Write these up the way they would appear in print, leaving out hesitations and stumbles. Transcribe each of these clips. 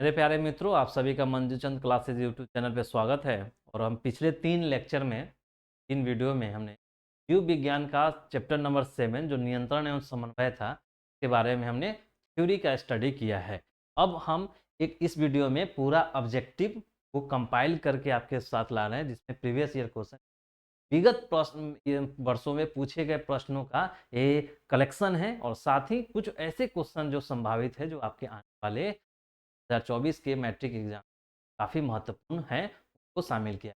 मेरे प्यारे मित्रों, आप सभी का मंजूचंद क्लासेज यूट्यूब चैनल पे स्वागत है। और हम पिछले 3 लेक्चर में, 3 वीडियो में हमने जीव विज्ञान का चैप्टर नंबर 7 जो नियंत्रण एवं समन्वय था के बारे में हमने थ्योरी का स्टडी किया है। अब हम एक इस वीडियो में पूरा ऑब्जेक्टिव को कंपाइल करके आपके साथ ला रहे हैं, जिसमें प्रीवियस ईयर क्वेश्चन, विगत प्रश्न, ये वर्षों में पूछे गए प्रश्नों का ये कलेक्शन है। और साथ ही कुछ ऐसे क्वेश्चन जो संभावित है, जो आपके आने वाले 2024 के मैट्रिक एग्जाम काफ़ी महत्वपूर्ण है, उसको शामिल किया।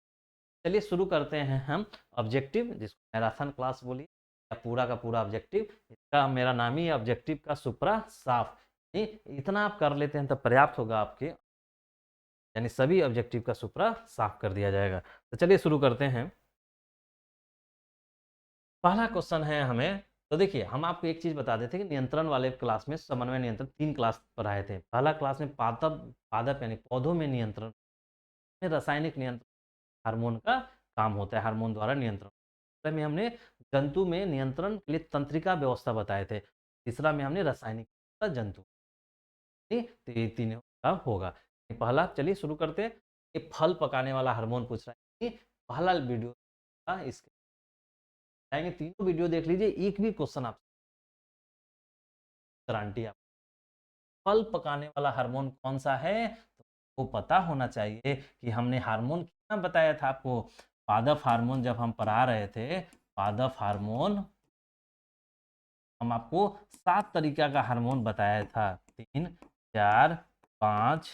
चलिए शुरू करते हैं हम ऑब्जेक्टिव, जिसको मैराथन क्लास बोलिए या पूरा का पूरा ऑब्जेक्टिव। इसका मेरा नाम ही है ऑब्जेक्टिव का सुपरा साफ। नहीं, इतना आप कर लेते हैं तो पर्याप्त होगा आपके, यानी सभी ऑब्जेक्टिव का सुपरा साफ कर दिया जाएगा। तो चलिए शुरू करते हैं। पहला क्वेश्चन है हमें, तो देखिए हम आपको एक चीज बता देते हैं कि नियंत्रण वाले क्लास में समन्वय नियंत्रण 3 क्लास पढ़ाए थे। पहला क्लास में पादप पादप यानी पौधों में नियंत्रण में रासायनिक नियंत्रण, हार्मोन का काम होता है, हार्मोन द्वारा नियंत्रण। दूसरे में हमने जंतु में नियंत्रण के लिए तंत्रिका व्यवस्था बताए थे। तीसरा में हमने रासायनिक जंतु। ठीक, तो ये तीनों का होगा। पहला, चलिए शुरू करते हैं। ये फल पकाने वाला हार्मोन पूछ रहा है। ये पहला वीडियो था, इसके जाएंगे, तीनों वीडियो देख लीजिए, एक भी क्वेश्चन आप गारंटी आप। फल पकाने वाला हार्मोन कौन सा है, तो वो पता होना चाहिए कि हमने हार्मोन कितना बताया था आपको। पादप हार्मोन जब हम पढ़ा रहे थे, पादप हार्मोन हम आपको 7 तरीका का हार्मोन बताया था। 3, 4, 5,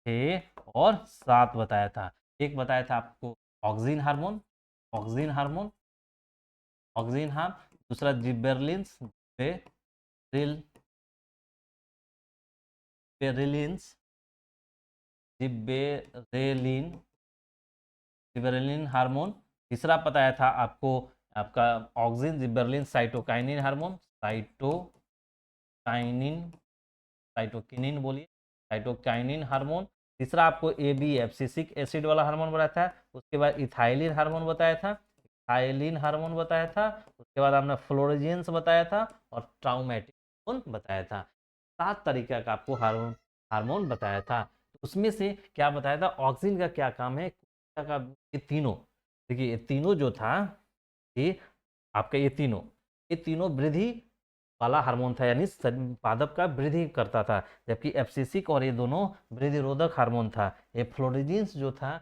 6 और 7 बताया था। एक बताया था आपको auxin hormone, auxin hormone, auxin hormone. दूसरा जिबेरलिंस, जिबेरलिंस, जिबेरेलिन, जिबेरेलिन हार्मोन। तीसरा बताया था आपको आपका auxin gibberellin cytokinin hormone, cytokinin, cytokinin बोलिए, साइटोकाइनिन हार्मोन। तीसरा आपको ए बी एब्सिसिक एसिड वाला हार्मोन बताया था। उसके बाद इथाइलिन हार्मोन बताया था, इथाइलिन हार्मोन बताया था। उसके बाद हमने फ्लोरेजेंस बताया था और ट्राउमेटिक हार्मोन बताया था। 7 तरीका का आपको हार्मोन हार्मोन बताया था। तो उसमें से क्या बताया था, ऑक्सिन का क्या काम है, का ये तीनों, देखिए ये तीनों जो था, ये आपका ये तीनों वृद्धि वाला हार्मोन था, यानी पादप का वृद्धि करता था। जबकि एब्सिसिक और ये दोनों वृद्धि रोधक हार्मोन था। ये फ्लोरिजीन्स जो था,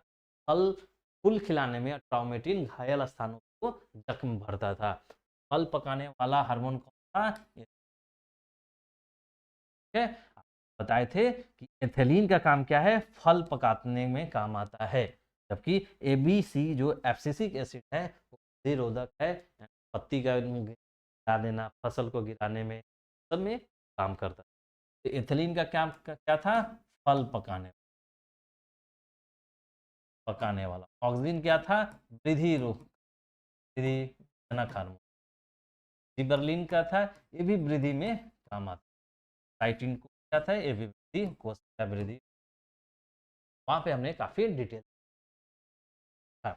फल फूल खिलाने में, ट्राउमेटिन घायल स्थानों को जख्म भरता था। फल पकाने वाला हार्मोन कौन था, है बताए थे कि एथिलीन का काम क्या है, फल पकाने में काम आता है। जबकि ए बी सी जो एब्सिसिक एसिड है वो रोधक है, पत्ती का गिरा देना, फसल को गिराने में, सब में काम करता है। तो एथिलीन का क्या था, फल पकाने वाला। ऑक्सीजन क्या था, वृद्धि रोग, वृद्धि जनक हार्मोन। जिबरलिन का था, ये भी वृद्धि में काम आता है। साइटिन को क्या था, ये भी वृद्धि, कोशिका वृद्धि। वहां पे हमने काफी डिटेल था।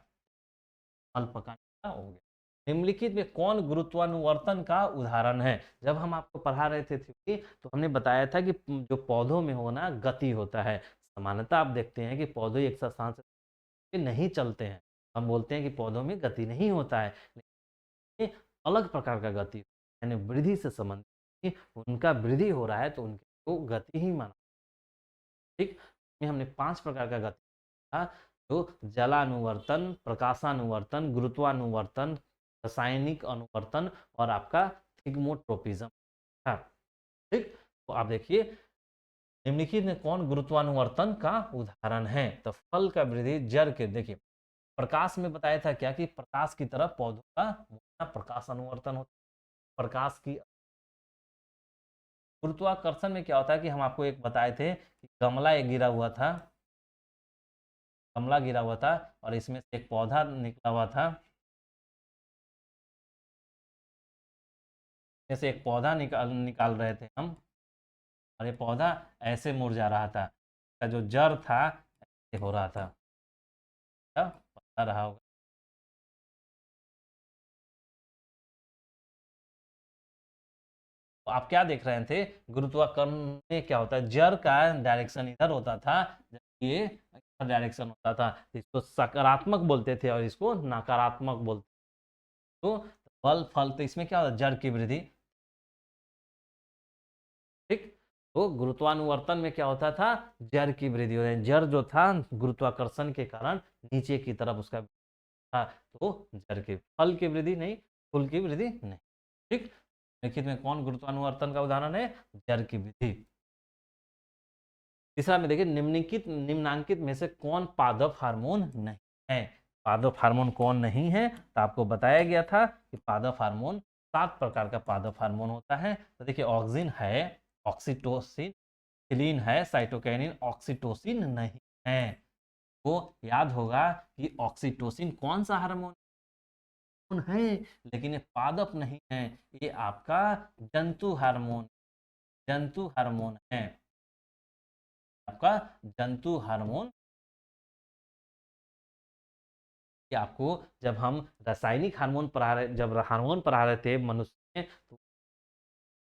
फल पकाने का हो गया। निम्नलिखित में कौन गुरुत्वानुवर्तन का उदाहरण है। जब हम आपको पढ़ा रहे थे थ्योरी, तो हमने बताया था कि जो पौधों में होना गति होता है। सामान्यतः आप देखते हैं कि पौधे एक साथ सांस पे नहीं चलते हैं। हम बोलते हैं कि पौधों में गति नहीं होता है, लेकिन अलग प्रकार का गति, यानी वृद्धि से संबंधित, उनका वृद्धि हो रहा है तो उनको गति ही माना। ठीक, में हमने 5 प्रकार का गति था, जो जलानुवर्तन, प्रकाशानुवर्तन, गुरुत्वानुवर्तन, रासायनिक अनुवर्तन और आपका थिग्मोट्रोपिज्म था। ठीक, तो आप देखिए निम्नलिखित में कौन गुरुत्वानुवर्तन का उदाहरण है। तो फल का वृद्धि जड़ के, देखिए प्रकाश में बताया था क्या कि प्रकाश की तरफ पौधों का प्रकाश अनुवर्तन होता है। प्रकाश की गुरुत्वाकर्षण में क्या होता है कि हम आपको एक बताए थे कि गमला एक गिरा हुआ था, गमला गिरा हुआ था और इसमें से एक पौधा निकला हुआ था, जैसे एक पौधा निकाल निकाल रहे थे हम, और ये पौधा ऐसे मुरझा रहा था, इसका जो जड़ था ऐसे हो रहा था, क्या पता रहा होगा। तो तो आप क्या देख रहे थे, गुरुत्वाकर्षण में क्या होता है, जड़ का डायरेक्शन इधर होता था, जबकि ये डायरेक्शन होता था। इसको सकारात्मक बोलते थे और इसको नकारात्मक बोलते। तो बल फल, तो इसमें क्या होता है, जड़ की वृद्धि। ठीक, तो गुरुत्वानुवर्तन में क्या होता था, जड़ की वृद्धि होती है। जड़ जो था गुरुत्वाकर्षण के कारण नीचे की तरफ उसका था, तो जड़ की, फल की वृद्धि नहीं, फूल की वृद्धि नहीं। ठीक, निम्नलिखित में कौन गुरुत्वानुवर्तन का उदाहरण है, जड़ की वृद्धि। तीसरा में देखिए, निम्नांकित में से कौन पादप हार्मोन नहीं है। पादप हार्मोन कौन नहीं है, तो आपको बताया गया था कि पादप हार्मोन 7 प्रकार का पादप हार्मोन होता है। तो देखिए, ऑक्सिन है, ऑक्सीटोसिन, हिस्टीडीन है, साइटोकिनिन, ऑक्सीटोसिन नहीं है। वो याद होगा कि ऑक्सीटोसिन कौन सा हार्मोन है, लेकिन ये पादप नहीं है, ये आपका जंतु हार्मोन, जंतु हार्मोन है, आपका जंतु हार्मोन। कि आपको जब हम रासायनिक हार्मोन पढ़ा रहे, जब हार्मोन पढ़ा रहे थे मनुष्य में, तो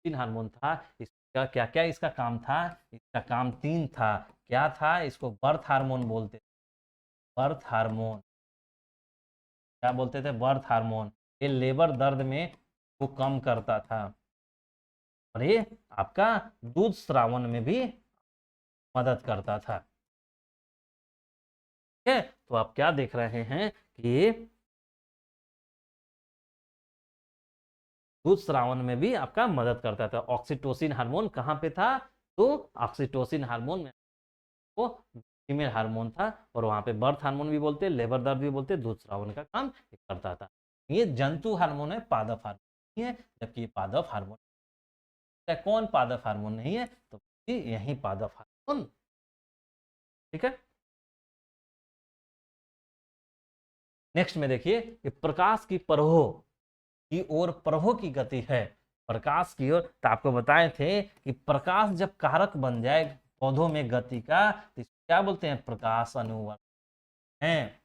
3 हार्मोन था। इसका क्या क्या इसका काम था, इसका काम 3 था। क्या था, इसको बर्थ हार्मोन बोलते थे, बर्थ हार्मोन। क्या बोलते थे, बर्थ हार्मोन। ये लेबर दर्द में वो कम करता था, और ये आपका दूध स्रावन में भी मदद करता था। ठीक है, तो आप क्या देख रहे हैं कि दूध स्रावन में भी आपका मदद करता था। ऑक्सीटोसिन हार्मोन कहाँ पे था, तो ऑक्सीटोसिन हार्मोन में वो फीमेल हार्मोन था, और वहां पे बर्थ हार्मोन भी बोलते, लेबर दर्द भी बोलते, दूध स्रावन का काम करता था। ये जंतु हार्मोन है, पादप हार्मोन नहीं है, जबकि ये पादप हार्मोन। कौन पादप हार्मोन नहीं है, तो यही पादप हार्मोन। ठीक है, नेक्स्ट में देखिए कि प्रकाश की परहों की ओर प्रभु की गति है। प्रकाश की ओर, तो आपको बताए थे कि प्रकाश जब कारक बन जाए पौधों में गति का, तो इसको क्या बोलते हैं, प्रकाश अनुवर्तन है।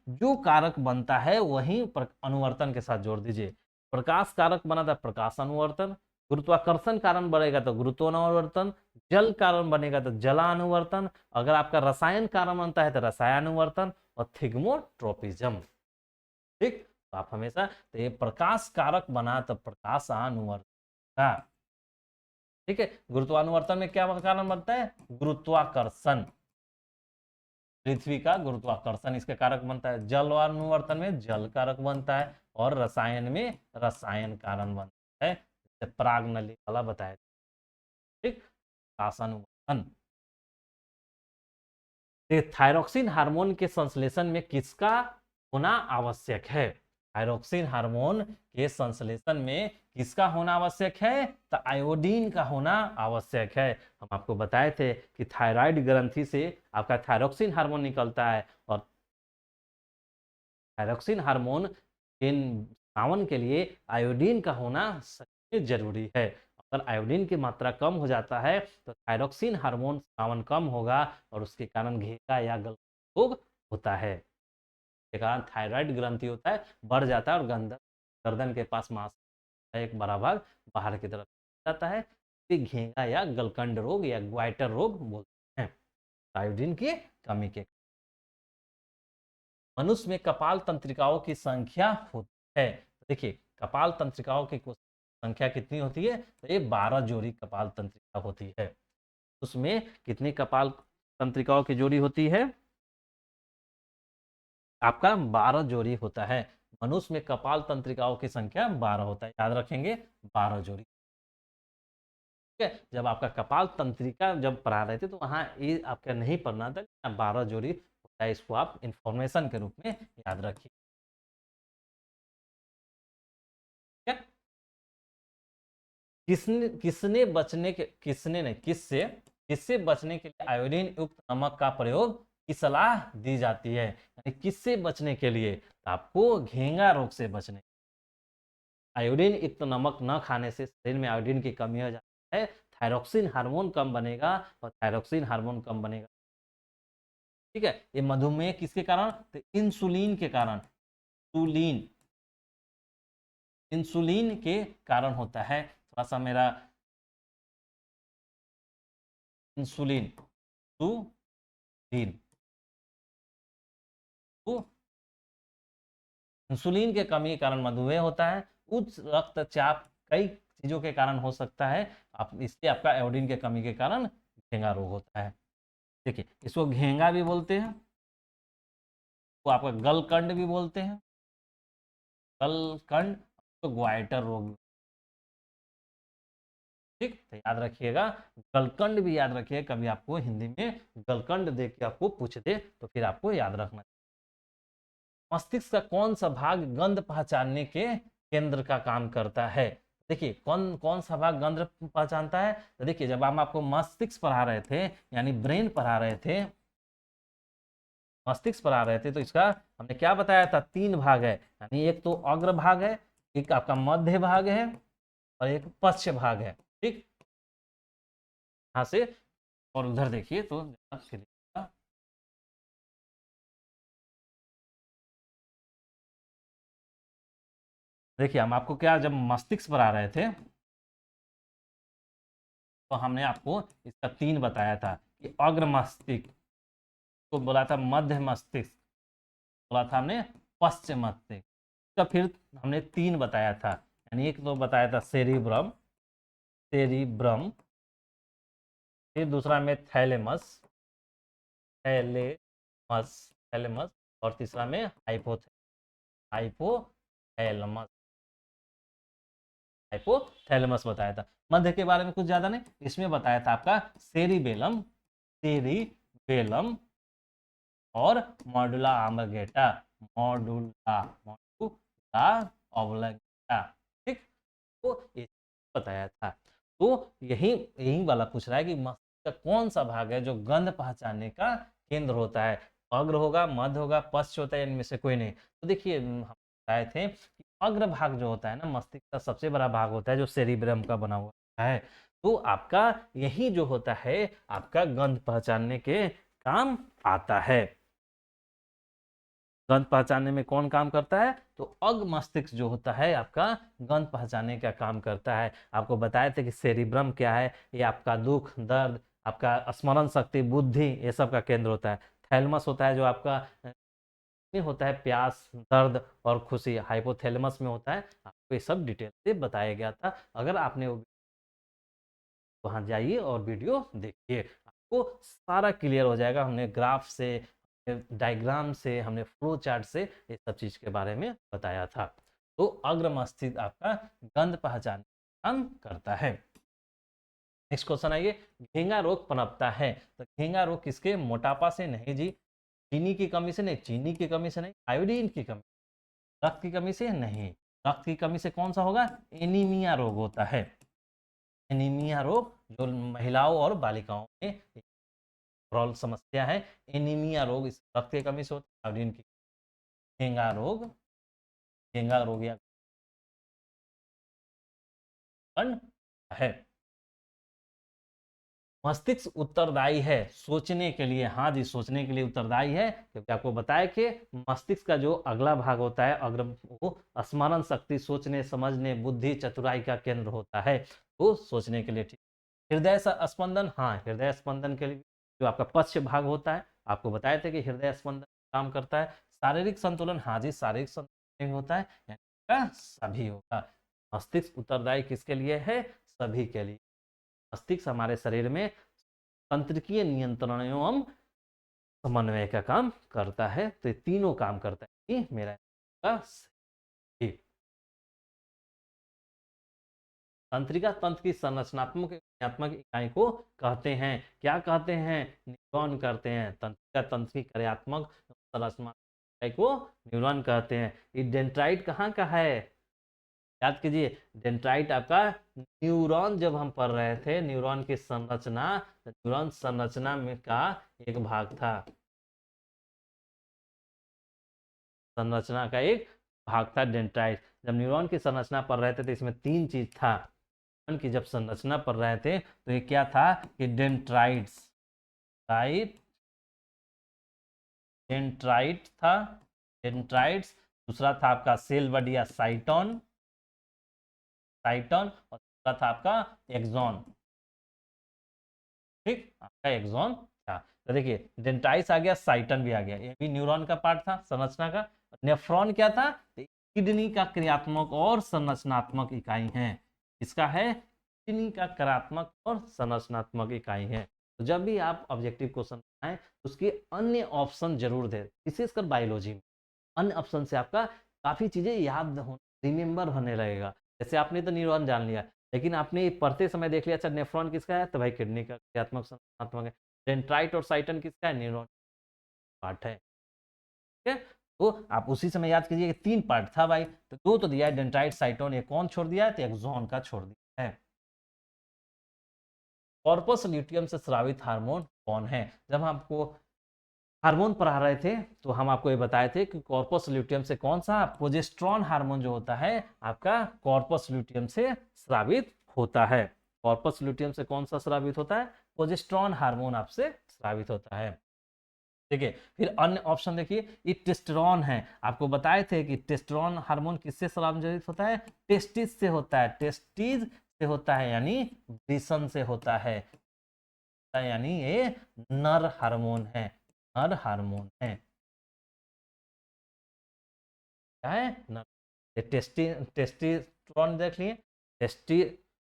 जो कारक बनता है वही अनुवर्तन के साथ जोड़ दीजिए। प्रकाश कारक बना था, प्रकाश अनुवर्तन। गुरुत्वाकर्षण कारण बनेगा तो गुरुत्वानुवर्तन। जल कारण बनेगा तो जलानुवर्तन। अगर आपका रसायन कारण बनता है तो रसायनुवर्तन, और थिग्मोट्रोपिज्म। ठीक, तो आप हमेशा, तो ये प्रकाश कारक बना तो प्रकाशानुवर्तन। ठीक है, गुरुत्वानुवर्तन में क्या कारण बनता है, गुरुत्वाकर्षण। पृथ्वी का गुरुत्वाकर्षण इसके कारक बनता है। जलानुवर्तन में जल कारक बनता है, और रसायन में रसायन कारण बनता है, जैसे परागनली वाला बताया। ठीक, प्रकाशानुवर्तन। थायरोक्सिन हार्मोन के संश्लेषण में किसका होना आवश्यक है, थायरोक्सिन हार्मोन के संश्लेषण में किसका होना आवश्यक है, तो आयोडीन का होना आवश्यक है। हम आपको बताए थे कि थायराइड ग्रंथि से आपका थायरोक्सिन हार्मोन निकलता है, और थायरोक्सिन हार्मोन के स्रावन के लिए आयोडीन का होना सबसे जरूरी है। अगर आयोडीन की मात्रा कम हो जाता है तो थायरोक्सिन हार्मोन स्रावन कम होगा, और उसके कारण घेका या गल रोग होता है। के कारण थायराइड ग्रंथि होता है, बढ़ जाता है, और गर्दन के पास मांस का एक बड़ा भाग बाहर की तरफ जाता है। घेगा या गलकंड रोग या ग्वाइटर रोग बोलते हैं, आयोडीन की कमी के। मनुष्य में कपाल तंत्रिकाओं की संख्या होती है। देखिए, कपाल तंत्रिकाओं की संख्या कितनी होती है, तो ये 12 जोड़ी कपाल तंत्रिका होती है। उसमें कितनी कपाल तंत्रिकाओं की जोड़ी होती है, आपका 12 जोड़ी होता है। मनुष्य में कपाल तंत्रिकाओं की संख्या 12 होता है, याद रखेंगे, 12 जोड़ी। ठीक है, जब आपका कपाल तंत्रिका जब पढ़ा रहे थे तो वहां ये आपका नहीं पढ़ना था, 12 जोड़ी होता है, इसको आप इंफॉर्मेशन के रूप में याद रखिए। ठीक है, किसने किसने बचने के किसने नहीं किससे किससे बचने के लिए आयोडीन युक्त नमक का प्रयोग की सलाह दी जाती है, यानी किससे बचने के लिए, तो आपको घेंगा रोग से बचने। आयोडीन युक्त नमक न खाने से शरीर में आयोडीन की कमी हो जाती है, थायरोक्सिन हार्मोन कम बनेगा, और थायरोक्सिन हार्मोन कम बनेगा। ठीक है, ये मधुमेह किसके कारण, तो इंसुलिन के कारण। इंसुलिन इंसुलिन के कारण होता है। थोड़ा सा मेरा इंसुलिन इंसुलिन तो इंसुलिन के कमी के कारण मधुमेह होता है। उच्च रक्तचाप कई चीजों के कारण हो सकता है, आप इसलिए आपका आयोडीन के कमी के कारण घेंगा रोग होता है। देखिए, इसको घेंगा भी बोलते हैं, तो आपका गलकंड भी बोलते हैं, गलकंड तो ग्वाइटर रोग। ठीक, तो याद रखिएगा, गलकंड भी याद रखिएगा, कभी आपको हिंदी में गलकंड देख के आपको पूछ दे तो फिर आपको याद रखना। मस्तिष्क का कौन सा भाग गंध पहचानने के केंद्र का काम करता है? देखिए, कौन कौन सा भाग गंध पहचानता है? तो देखिए, जब हम आपको मस्तिष्क पढ़ा रहे थे, यानी ब्रेन पढ़ा रहे थे, मस्तिष्क पढ़ा रहे थे, तो इसका हमने क्या बताया था? 3 भाग है, यानी एक तो अग्र भाग है, एक आपका मध्य भाग है, और एक पश्च भाग है। ठीक, यहां से और उधर देखिए तो देखिए, हम आपको क्या जब मस्तिष्क पढ़ा रहे थे तो हमने आपको इसका 3 बताया था कि अग्र मस्तिष्क को बोला था, मध्य मस्तिष्क बोला था हमने, पश्चिम मस्तिष्क का फिर हमने 3 बताया था। यानी एक तो बताया था सेरिब्रम, सेरिब्रम, फिर दूसरा में थैलेमस, थैलेमस, थैलेमस, और तीसरा में हाइपोथैलेमस, हाइपोथैलेमस बताया था। मध्य के बारे में कुछ ज्यादा नहीं, इसमें बताया था आपका सेरिबेलम, सेरिबेलम और मॉडुला ऑब्लिंगेटा, मॉडुला ऑब्लिंगेटा। ठीक, तो ये बताया था। तो यही यही वाला पूछ रहा है कि मस्तिष्क का कौन सा भाग है जो गंध पहचानने का केंद्र होता है? अग्र होगा, मध्य होगा, पश्च होता है, इनमें से कोई नहीं। तो देखिए, हम बताए थे कि अग्र भाग जो होता है ना, मस्तिष्क का सबसे बड़ा भाग होता है, जो सेरिब्रम का बना हुआ है। तो आपका यही जो होता है, आपका गंध पहचानने के काम आता है। गंध पहचानने में कौन काम करता है? तो अग्र मस्तिष्क जो होता है आपका गंध पहचानने का काम करता है। आपको बताए थे कि सेरिब्रम क्या है, ये आपका दुख दर्द, आपका स्मरण शक्ति, बुद्धि, ये सब का केंद्र होता है। थैलमस होता है जो आपका में होता है प्यास, दर्द और खुशी। हाइपोथैलेमस में होता है, आपको ये सब डिटेल से बताया गया था। अगर आपने वहां जाइए और वीडियो देखिए, आपको सारा क्लियर हो जाएगा। हमने ग्राफ से, डायग्राम से, हमने फ्लो चार्ट से ये सब चीज के बारे में बताया था। तो अग्र मस्तिष्क आपका गंध पहचान काम करता है। नेक्स्ट क्वेश्चन आइए, घेंगा रोग पनपता है। तो घेंगा रोग किसके? मोटापा से नहीं जी, चीनी की कमी से नहीं, चीनी की कमी से नहीं, आयोडीन की कमी, रक्त की कमी से नहीं। रक्त की कमी से कौन सा होगा? एनीमिया रोग होता है। एनीमिया रोग जो महिलाओं और बालिकाओं में ओवरऑल समस्या है, एनीमिया रोग, इस रक्त की कमी से होता है, आयोडीन की। घेंगा रोग, घेंगा रोग या गंड है। मस्तिष्क उत्तरदायी है सोचने के लिए। हाँ जी, सोचने के लिए उत्तरदायी है, क्योंकि आपको बताया कि मस्तिष्क का जो अगला भाग होता है अग्र, वो स्मरण शक्ति, सोचने समझने, बुद्धि चतुराई का केंद्र होता है, तो सोचने के लिए ठीक। हृदय स्पंदन, हाँ, हृदय स्पंदन के लिए जो आपका पश्च भाग होता है, आपको बताए थे कि हृदय स्पंदन काम करता है। शारीरिक संतुलन, हाँ जी, शारीरिक संतुलन होता है, यानी का सभी होगा। मस्तिष्क उत्तरदायी किसके लिए है? सभी के लिए। मस्तिष्क हमारे शरीर में तंत्रिकीय नियंत्रण एवं समन्वय का काम करता है। तो ये तीनों काम करता है, ये मेरा का सही। तंत्रिका तंत्र की संरचनात्मक क्रियात्मक इकाई को कहते हैं, क्या कहते हैं? न्यूरॉन कहते हैं। तंत्रिका तंत्र की क्रियात्मक संरचनात्मक इकाई को न्यूरॉन कहते हैं। ये डेंड्राइट कहाँ का है? याद कीजिए, डेंड्राइट आपका न्यूरॉन, जब हम पढ़ रहे थे न्यूरॉन की संरचना, न्यूरॉन संरचना में का एक भाग था, संरचना का एक भाग था डेंड्राइट। जब न्यूरॉन की संरचना पढ़ रहे थे तो इसमें 3 चीज था। न्यूरॉन की जब संरचना पढ़ रहे थे तो ये क्या था कि डेंड्राइट्स, राइट, डेंड्राइट था, डेंड्राइट्स। दूसरा था आपका सेल बॉडी या साइटोन, साइटन और दूसरा था आपका एक्सॉन। ठीक, आपका एक्सॉन था। तो देखिए डेंड्राइट्स आ गया, साइटन भी आ गया, ये भी न्यूरॉन का पार्ट था संरचना का। नेफ्रॉन क्या था? किडनी का क्रियात्मक और संरचनात्मक इकाई है। इसका है किडनी का क्रियात्मक और संरचनात्मक इकाई है। तो जब भी आप ऑब्जेक्टिव क्वेश्चन आए उसके अन्य ऑप्शन जरूर दे, विशेषकर बायोलॉजी में अन्य ऑप्शन से आपका काफी चीजें याद हो, रिमेम्बर होने लगेगा। जैसे आपने तो न्यूरॉन जान लिया, लेकिन आपने पढ़ते समय देख लिया अच्छा नेफ्रॉन किसका है, तो भाई किडनी का क्रियात्मक संरचनात्मक है। डेंड्राइट और साइटन किसका है? न्यूरॉन पार्ट है। ठीक है, तो आप उसी समय याद कीजिए कि 3 पार्ट था भाई, तो 2 तो दिया है डेंड्राइट साइटोन, एक कौन छोड़ दिया है? तो एक्सॉन का छोड़ दिया है। कॉर्पस ल्यूटियम से स्रावित हार्मोन कौन है? जब हम आपको हार्मोन पढ़ा रहे थे तो हम आपको ये बताए थे कि कॉर्पस ल्यूटियम से कौन सा प्रोजेस्टेरॉन हार्मोन जो होता है आपका कॉर्पस ल्यूटियम से स्रावित होता है। कॉर्पस ल्यूटियम से कौन सा स्रावित होता है? प्रोजेस्टेरॉन हार्मोन आपसे स्रावित होता है। देखिए फिर अन्य ऑप्शन देखिए, ये टेस्टोस्टेरोन है। आपको बताए थे कि टेस्टोस्टेरोन हार्मोन किससे संबंधित होता है? टेस्टिस से होता है, टेस्टिस से होता है यानी वृषण से होता है, यानी ये नर हार्मोन है, नर हार्मोन है। क्या है? नर। टेस्टिस्टेरोन देख लिए, टेस्टी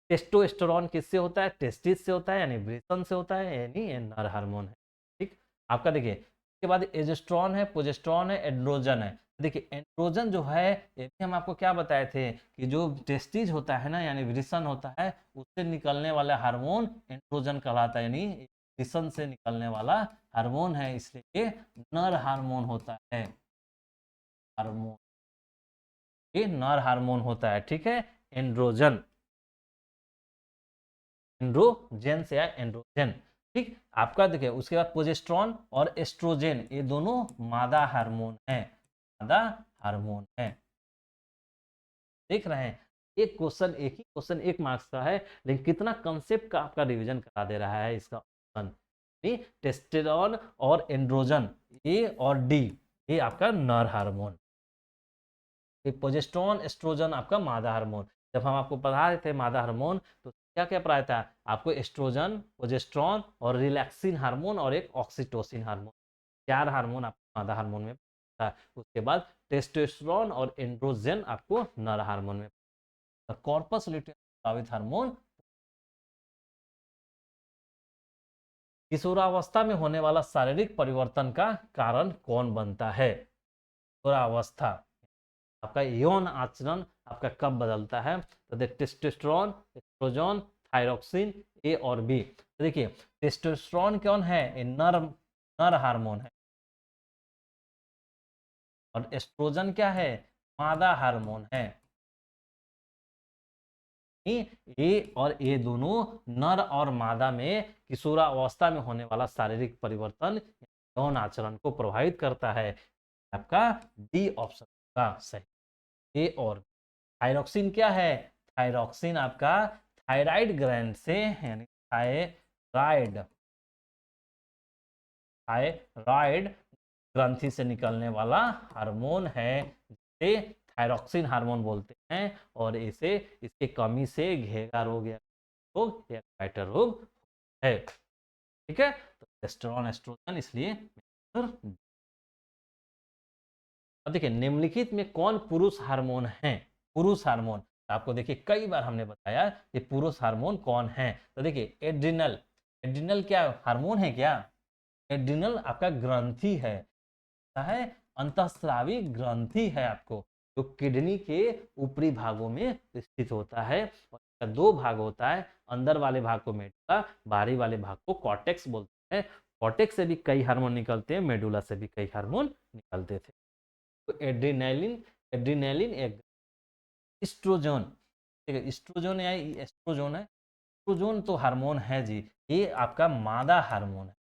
टेस्टोस्टेरोन किससे होता है? टेस्टिस से होता है यानी वृषण से होता है, यानी ये नर हार्मोन है। ठीक, आपका देखिए इसके बाद एजेस्ट्रॉन है, प्रोजेस्टेरॉन है, एंड्रोजन है। देखिए एंड्रोजन जो है ये भी हम आपको क्या बताए थे कि जो टेस्टिज होता है ना यानी वृषण होता है, उससे निकलने वाला हार्मोन एंड्रोजन कहलाता है, यानी वृषण से निकलने वाला हार्मोन है, इसलिए नर हार्मोन होता है। हार्मोन, ये नर हार्मोन होता है। ठीक है, एंड्रोजन, एंड्रोजन से आया एंड्रोजन। ठीक, आपका देखिए उसके बाद प्रोजेस्टेरॉन और एस्ट्रोजन ये दोनों मादा हार्मोन है, मादा हार्मोन है। देख रहे हैं, एक क्वेश्चन, एक ही क्वेश्चन 1 मार्क्स का है, लेकिन कितना कंसेप्ट का आपका रिवीजन करा दे रहा है इसका ऑप्शन। टेस्टेरोन और एंड्रोजन, ए और डी, ये आपका नर हार्मोन। प्रोजेस्टेरॉन एस्ट्रोजन आपका मादा हार्मोन। जब हम आपको पढ़ा रहे थे मादा हार्मोन तो क्या क्या पढ़ाया था आपको? एस्ट्रोजन, प्रोजेस्टेरॉन और रिलैक्सिन हार्मोन और एक ऑक्सीटोसिन हार्मोन, 4 हार्मोन आपको मादा हार्मोन में था। उसके बाद टेस्टोस्टेरोन और एंड्रोजन आपको नर हार्मोन में। कॉर्पस ल्यूटियम प्रभावित हार्मोन। किशोरावस्था में होने वाला शारीरिक परिवर्तन का कारण कौन बनता है? किशोरावस्था, आपका यौन आचरण आपका कब बदलता है? तो देखिए टेस्टोस्टेरोन, एस्ट्रोजन, थायरोक्सिन, ए और बी। तो देखिए टेस्टोस्टेरोन कौन है? ये नर, नर हार्मोन है। और एस्ट्रोजन क्या है? मादा हार्मोन है। ए और ए दोनों नर और मादा में किशोरावस्था में होने वाला शारीरिक परिवर्तन यौन आचरण को प्रभावित करता है। आपका डी ऑप्शन का सही, ए और। थायरोक्सिन क्या है? थायरोक्सिन आपका थायराइड ग्लैंड से यानी थायराइड, थायराइड ग्रंथि से निकलने वाला हार्मोन है, जिसे थायरोक्सिन हार्मोन बोलते हैं। और इसे, इसके कमी से घेगा रोग या रोग या फाइटर रोग है। ठीक है, तो टेस्टोस्टेरोन एस्ट्रोजन इसलिए। अब देखिए निम्नलिखित में कौन पुरुष हार्मोन है? पुरुष हार्मोन आपको देखिए कई बार हमने बताया कि पुरुष हार्मोन कौन है। तो देखिए एड्रिनल, एड्रिनल क्या हार्मोन है क्या? एड्रिनल आपका ग्रंथि है अंतःस्रावी ग्रंथि है आपको, जो किडनी के ऊपरी भागों में स्थित होता है। और इसका 2 भाग होता है, अंदर वाले भाग को मेडुला, बाहरी वाले भाग को कॉर्टेक्स बोलते हैं। कॉर्टेक्स से भी कई हार्मोन निकलते हैं, मेडुला से भी कई हार्मोन निकलते थे। तो एड्रीनालिन, एड्रीनालिन एक एस्ट्रोजन, ठीक है, एस्ट्रोजन या एस्ट्रोजन है, एस्ट्रोजन तो हार्मोन है जी, ये आपका मादा हार्मोन है।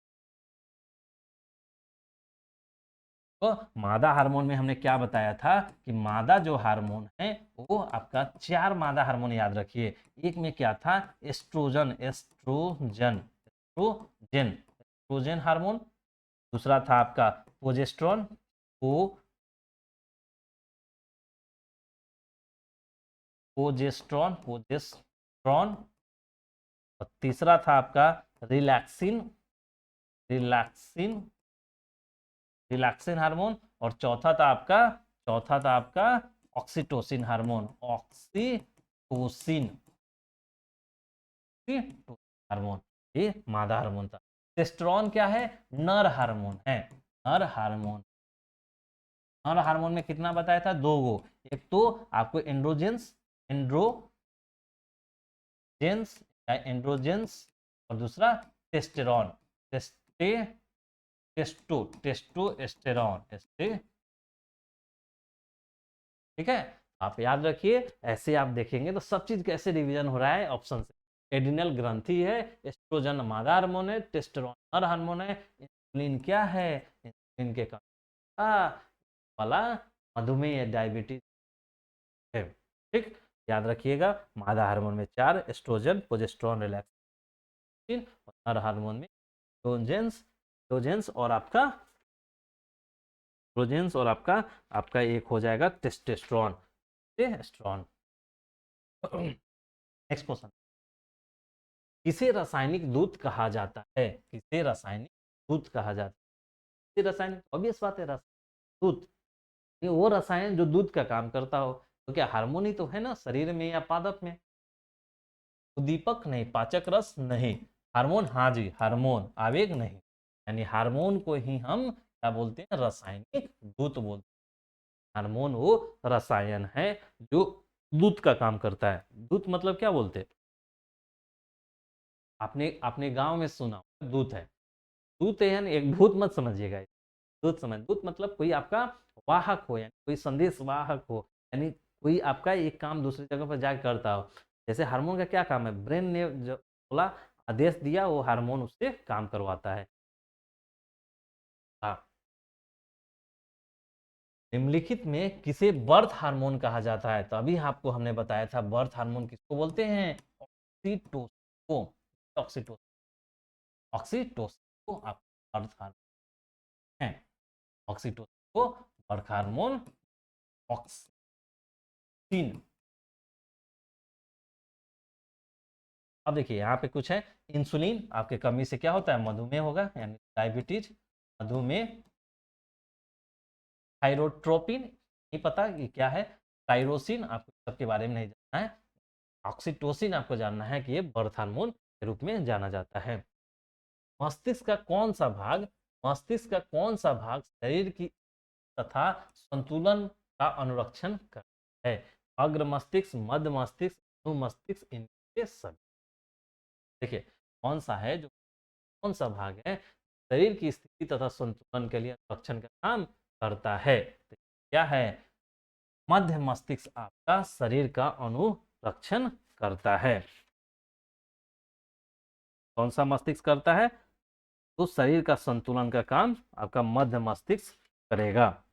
तो मादा हार्मोन में हमने क्या बताया था कि मादा जो हार्मोन है वो आपका 4 मादा हार्मोन याद रखिए। एक में क्या था? Estrogen, estrogen, estrogen, estrogen hormone. दूसरा था आपका प्रोजेस्टेरॉन, प्रोजेस्टेरॉन, प्रोजेस्टेरॉन, और तीसरा था आपका रिलैक्सिन, रिलैक्सिन, रिलैक्सिन हार्मोन, और चौथा था आपका ऑक्सीटोसिन हार्मोन, ऑक्सीटोसिन हार्मोन, ये मादा हार्मोन था। टेस्टोस्टेरोन क्या है? नर हार्मोन है, नर हार्मोन। नर हार्मोन में कितना बताया था? 2 गो, एक तो आपको एंड्रोजेंस, एंड्रोजेंस या एंड्रोजेंस, और दूसरा टेस्टेरॉन, टेस्टोस्टेरॉन, ठीक है। आप याद रखिए, ऐसे आप देखेंगे तो सब चीज कैसे रिवीजन हो रहा है ऑप्शन से। एड्रिनल ग्रंथि है, एस्ट्रोजन मादा हार्मोन है, टेस्टोस्टेरोन नर हार्मोन है, इंसुलिन क्या है? इंसुलिन के वाला मधुमेह या डायबिटीज है, ठीक। याद रखिएगा, मादा हार्मोन में 4, एस्ट्रोजन, प्रोजेस्टेरॉन, रिलैक्सिन, और नर हार्मोन में एंड्रोजेंस, और आपका एंड्रोजेंस, और आपका एक हो जाएगा टेस्टोस्टेरोन, टेस्टोस्टेरोन। नेक्स्ट क्वेश्चन, किसे रासायनिक दूध कहा जाता है? किसे रासायनिक दूध कहा जाता है? किसे रासायनिक, ऑब्वियस बात है, रासायनिक दूध, ये वो रसायन जो दूध का काम करता हो। तो क्या हार्मोन ही तो है ना शरीर में या पादप में? उद्दीपक नहीं, पाचक रस नहीं, हार्मोन, हाँ जी हार्मोन, आवेग नहीं, यानी हार्मोन को ही हम क्या बोलते हैं? रासायनिक दूध बोलते हैं। हार्मोन वो रसायन है जो दूध का काम करता है। दूध मतलब क्या बोलते हैं? आपने आपने गांव में सुना होगा, दूध है, दूत है, यानी एक भूत मत समझिएगा, दूत समझ, दूत मतलब कोई आपका वाहक हो, यानी कोई संदेश वाहक हो, यानी कोई आपका एक काम दूसरी जगह पर जाकर करता हो। जैसे हार्मोन का क्या काम है? ब्रेन ने जो बोला, आदेश दिया, वो हार्मोन उससे काम करवाता है। हाँ, निम्नलिखित में किसे बर्थ हार्मोन कहा जाता है? तो अभी आपको हमने बताया था, बर्थ हार्मोन किसको बोलते हैं? ऑक्सीटोसिन को, ऑक्सीटोसिन, ऑक्सीटोसिन को आप बर्थ हार्मोन है, ऑक्सीटोसिन को बर्थ हार्मोन, ऑक्सीन। अब देखिए यहाँ पे कुछ है, इंसुलिन आपके कमी से क्या होता है? मधुमेह होगा, यानी डायबिटीज, मधुमेह। थायरोट्रोपिन, नहीं पता कि क्या है। टाइरोसिन आपको सबके बारे में नहीं जानना है। ऑक्सीटोसिन आपको जानना है कि ये बर्थ हार्मोन के रूप में जाना जाता है। मस्तिष्क का कौन सा भाग, मस्तिष्क का कौन सा भाग शरीर की तथा संतुलन का अनुरक्षण करता है? अग्र मस्तिष्क, मध्य मस्तिष्क, अनुमस्तिष्क, इनके सभी। देखिए, कौन सा है जो, कौन सा भाग है शरीर की स्थिति तथा संतुलन के लिए रक्षण का काम करता है? तो क्या है? मध्य मस्तिष्क आपका शरीर का अनुरक्षण करता है। कौन सा मस्तिष्क करता है? तो शरीर का संतुलन का काम आपका मध्य मस्तिष्क करेगा।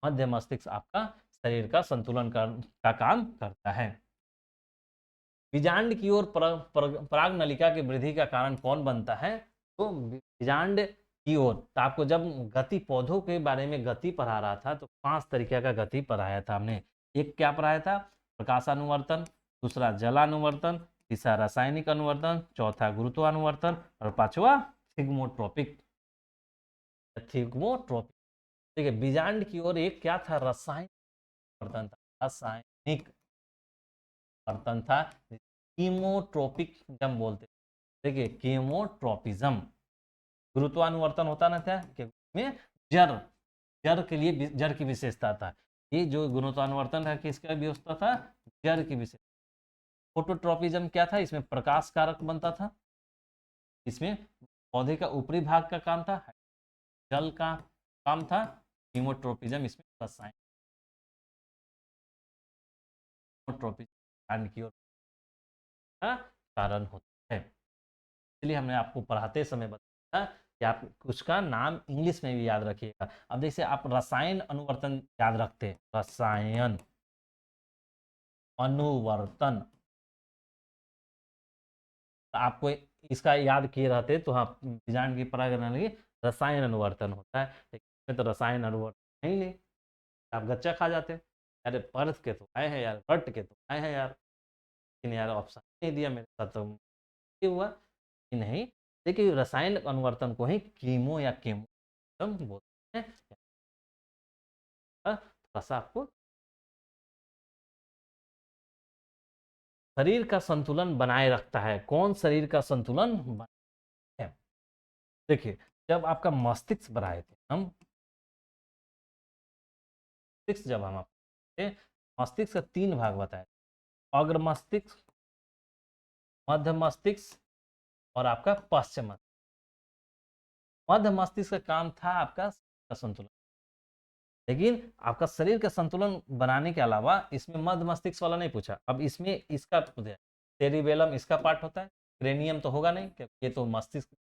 मध्य मस्तिष्क आपका शरीर का संतुलन का काम करता है। बीजांड की ओर पराग नलिका की वृद्धि का कारण कौन बनता है? तो बीजांड की ओर, तो आपको जब गति, पौधों के बारे में गति पढ़ा रहा था, तो 5 तरीके का गति पढ़ाया था हमने। एक क्या पढ़ाया था? प्रकाशानुवर्तन, दूसरा जलानुवर्तन, तीसरा रासायनिक अनुवर्तन, चौथा गुरुत्वानुवर्तन, और पांचवा थिग्मोट्रोपिक, थिग्मोट्रोपिक। ठीक है, बीजांड की ओर एक क्या था? रासायनिक परिवर्तन था, रासायनिक परिवर्तन था, कीमोट्रोपिज्म बोलते। देखिए, कीमोट्रोपिज्म। गुरुत्वानुवर्तन होता ना था कि में जड़, जड़ के लिए जड़ की विशेषता था। ये जो गुरुत्वानुवर्तन है किसका व्यवस्था था? जड़ की विशेषता। फोटोट्रोपिज्म क्या था? इसमें प्रकाश कारक बनता था, इसमें पौधे का ऊपरी भाग का काम था, जल का काम था। कीमोट्रोपिज्म इसमें रसायन, कीमोट्रोपिज्म की ओर का कारण होता है। इसलिए हमने आपको पढ़ाते समय बताया कि आप कुछ का नाम इंग्लिश में भी याद रखिएगा। अब जैसे आप रसायन अनुवर्तन याद रखते हैं, रसायन अनुवर्तन, तो आपको इसका याद किए रहते तो हाँ, बीजांड की परागण लगी, रसायन अनुवर्तन होता है, लेकिन तो रसायन अनुवर्तन नहीं ले, आप गच्चा खा जाते। अरे पर्थ के तो आए हैं यार, रट के तो आए हैं यार, लेकिन यार ऑप्शन नहीं दिया मेरे साथ, तो ये हुआ कि नहीं। देखिए रासायनिक अनुवर्तन को ही कीमो या केमो बोलते हैं। थोड़ा सा आपको शरीर का संतुलन बनाए रखता है, कौन शरीर का संतुलन बनाए है? देखिए जब आपका मस्तिष्क बनाए थे हम, मस्तिष्क जब हम आपको मस्तिष्क का 3 भाग बताए, अग्र मस्तिष्क, मध्य मस्तिष्क और आपका पश्चिम मस्तिष्क। मध्य मस्तिष्क का काम था आपका संतुलन, लेकिन आपका शरीर का संतुलन बनाने के अलावा इसमें मध्य मस्तिष्क वाला नहीं पूछा। अब इसमें इसका सेरिबेलम इसका पार्ट होता है, क्रेनियम तो होगा नहीं क्योंकि ये तो मस्तिष्क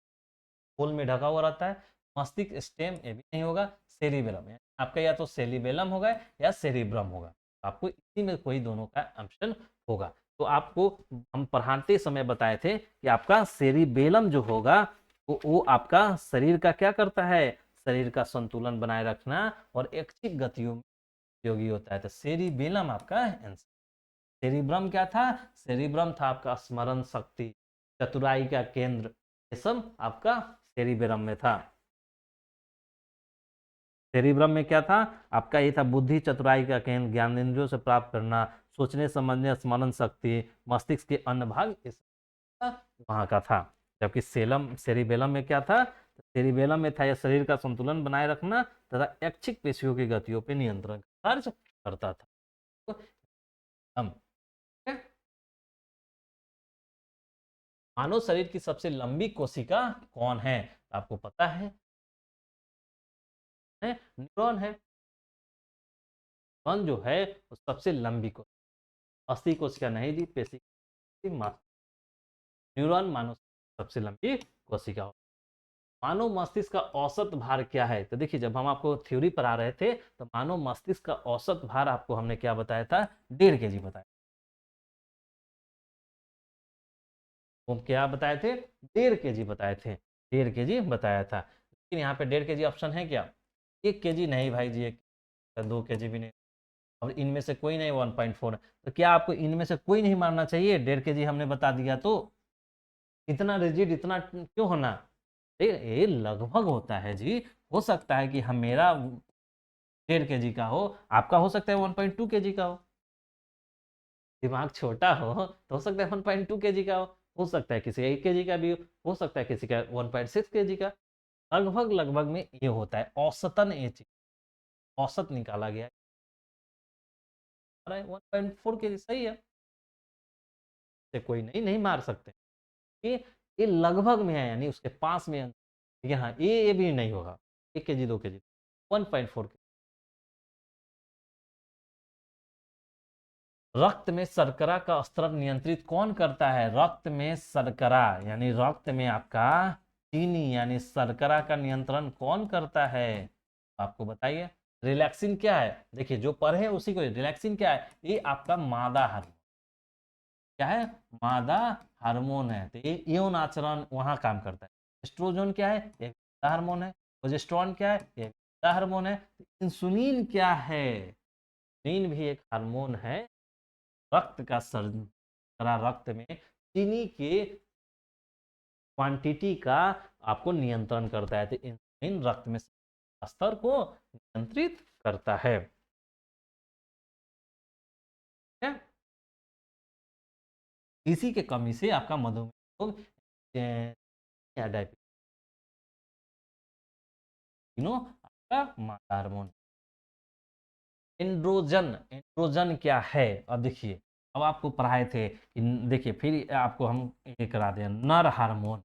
फूल में ढका हुआ रहता है। मस्तिष्क स्टेम ये भी नहीं होगा, सेरिबेलम है आपका, या तो सेरिबेलम होगा या सेरिब्रम होगा, आपको इसी में कोई दोनों का ऑप्शन होगा। तो आपको हम पढ़ाते समय बताए थे कि आपका सेरिबेलम जो होगा वो आपका शरीर का क्या करता है, शरीर का संतुलन बनाए रखना और ऐच्छिक गतियों में उपयोगी होता है। तो सेरिबेलम आपका आंसर। सेरिब्रम क्या था, सेरिब्रम था आपका स्मरण शक्ति, चतुराई का केंद्र, ये सब आपका सेरिब्रम में था। सेरिब्रम में क्या था आपका, ये था बुद्धि चतुराई का केंद्र, ज्ञानेंद्रियों से प्राप्त करना, सोचने समझने स्मरण शक्ति, मस्तिष्क के अन्य भाग वहां का था। जबकि सेरिबेलम में क्या था, सेरिबेलम में था यह शरीर का संतुलन बनाए रखना तथा ऐच्छिक पेशियों की गतियों पर नियंत्रण कार्य करता था। तो हम मानव शरीर की सबसे लंबी कोशिका कौन है, आपको पता है न्यूरॉन है। न्यूरॉन जो है वो सबसे लंबी कोशिका, अस्थि कोशिका नहीं दी, पेशी न्यूरॉन मानव सबसे लंबी कोशिका। मानव मस्तिष्क का औसत भार क्या है, तो देखिए जब हम आपको थ्योरी पढ़ा रहे थे तो मानव मस्तिष्क का औसत भार आपको हमने क्या बताया था, 1.5 kg बताया। वो क्या बताए थे, 1.5 kg बताए थे, 1.5 kg बताया था। लेकिन यहाँ पे 1.5 kg ऑप्शन है क्या, 1 kg नहीं भाई जी, 2 kg भी नहीं, और इनमें से कोई नहीं 1.4। तो क्या आपको इनमें से कोई नहीं मानना चाहिए, 1.5 kg हमने बता दिया तो इतना रिजिड इतना क्यों होना, ये लगभग होता है जी। हो सकता है कि हम मेरा 1.5 kg का हो, आपका हो सकता है 1.2 kg का हो, दिमाग छोटा हो सकता है 1.2 kg का हो सकता है किसी 1 kg का भी हो सकता है किसी का 1.6 kg का। लगभग लगभग में ये होता है, औसतन ये चीज औसत निकाला गया है, 1.4 kg सही है, से कोई नहीं नहीं मार सकते। ये लगभग में है, यानी उसके पास में लेकिन हाँ ये भी नहीं होगा 1 kg 2 kg, 1.4 kg। रक्त में शर्करा का स्तर नियंत्रित कौन करता है, रक्त में शर्करा यानी रक्त में आपका चीनी यानी शर्करा का नियंत्रण कौन करता है, आपको बताइए। रिलैक्सिन क्या है, देखिए जो पढ़े उसी को, रिलैक्सिन क्या है, ये आपका मादा हार्मोन, क्या है, मादा हार्मोन है, तो ये यौन आचरण वहां काम करता है। एस्ट्रोजन क्या है, ये हार्मोन है। प्रोजेस्टेरोन क्या है, ये हार्मोन है। इंसुलिन क्या है, इंसुलिन भी एक हार्मोन है, रक्त का शर्करा रक्त में चीनी के क्वांटिटी का आपको नियंत्रण करता है, तो इंसुलिन रक्त में स्तर को नियंत्रित करता है। ठीक है? इसी के कमी से आपका मधुमेह रोग या डायबिटीज तीनों आपका मादा हार्मोन। एंड्रोजन, एंड्रोजन क्या है, अब देखिए अब आपको पढ़ाए थे, देखिए फिर आपको हम ये करा दें, नर हार्मोन,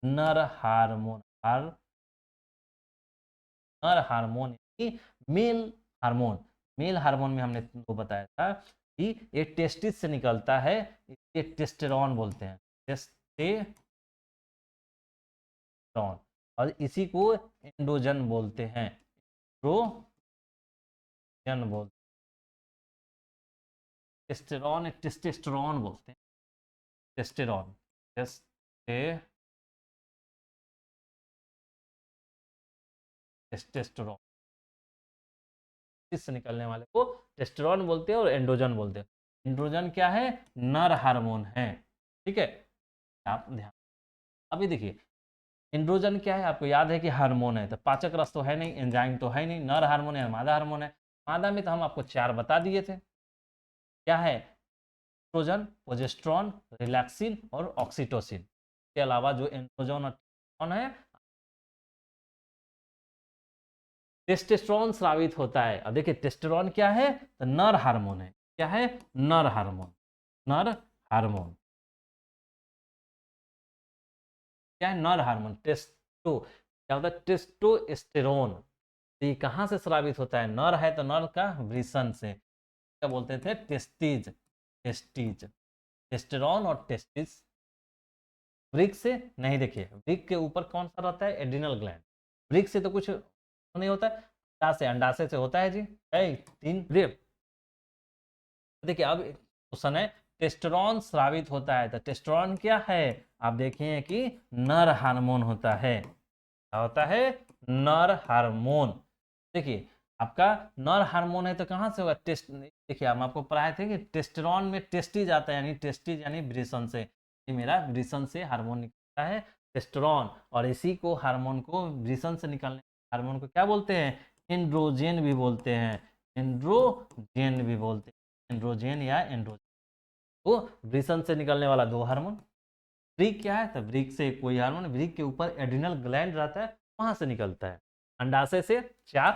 नर हार्मोन नर हार्मोन यानी मेल हार्मोन। मेल हार्मोन में हमने तुमको बताया था कि ये टेस्टिस से निकलता है, ये टेस्टेरॉन बोलते हैं, टेस्टेरॉन, और इसी को एंड्रोजन बोलते हैं, एंड्रोजन बोलते हैं। टेस्टेरॉन टेस्टेस्टेरॉन बोलते हैं, टेस्टेरॉन, टेस्टेस्टेरॉन, टेस्टिस से निकलने वाले को टेस्टोस्टेरोन बोलते हैं और एंड्रोजन बोलते हैं। एंड्रोजन क्या है? नर हार्मोन है। ठीक है, आप ध्यान। अभी देखिए एंड्रोजन क्या है, आपको याद है कि हार्मोन है, तो पाचक रस तो है नहीं, एंजाइम तो है नहीं, नर हार्मोन है, मादा हार्मोन है। मादा में तो हम आपको 4 बता दिए थे, क्या है? एस्ट्रोजन, प्रोजेस्टेरॉन, रिलैक्सिन और ऑक्सीटोसिन के अलावा जो एंड्रोजन और है टेस्टोस्टेरोन स्रावित होता है। अब देखिए टेस्टोस्टेरोन क्या है? तो नर हार्मोन है। क्या है? नर हार्मोन। नर हार्मोन क्या है? नर हार्मोन। टेस्टो क्या होता है? टेस्टोस्टेरोन। तो ये कहाँ से स्रावित होता है? नर है तो नर का वृषण से, क्या बोलते थे? टेस्टीज। टेस्टीज, टेस्टेरोन और टेस्टिस। वृक्क से नहीं, देखिए वृक्क के ऊपर कौन सा रहता है? Adrenal gland. वृक्क से तो कुछ नहीं होता है, अंडाशय, अंडाशय से होता है जी। है 3 ब्रेव। देखिए अब क्वेश्चन है टेस्टोस्टेरोन स्रावित होता है, तो टेस्टोस्टेरोन क्या है? आप देखिए कि नर हार्मोन होता है। क्या होता है? नर हार्मोन। देखिए आपका नर हार्मोन है तो कहाँ से होगा? टेस्ट, देखिए हम आपको पढ़ाए थे कि टेस्टोस्टेरोन में टेस्टिज आता है, यानी टेस्टिज यानी वृषण से। ये मेरा वृषण से हार्मोन निकलता है टेस्टोस्टेरोन, और इसी को हार्मोन को वृषण से निकलने हार्मोन को क्या बोलते हैं? एंड्रोजन भी बोलते हैं। एंड्रोजन भी बोलते हैं, एंड्रोजन या एंड्रोजन। तो वृषण से निकलने वाला 2 हार्मोन। वृक्क क्या है? तो वृक्क से कोई हार्मोन, वृक्क के ऊपर एड्रिनल ग्लैंड रहता है, वहां से निकलता है। अंडाशय से 4,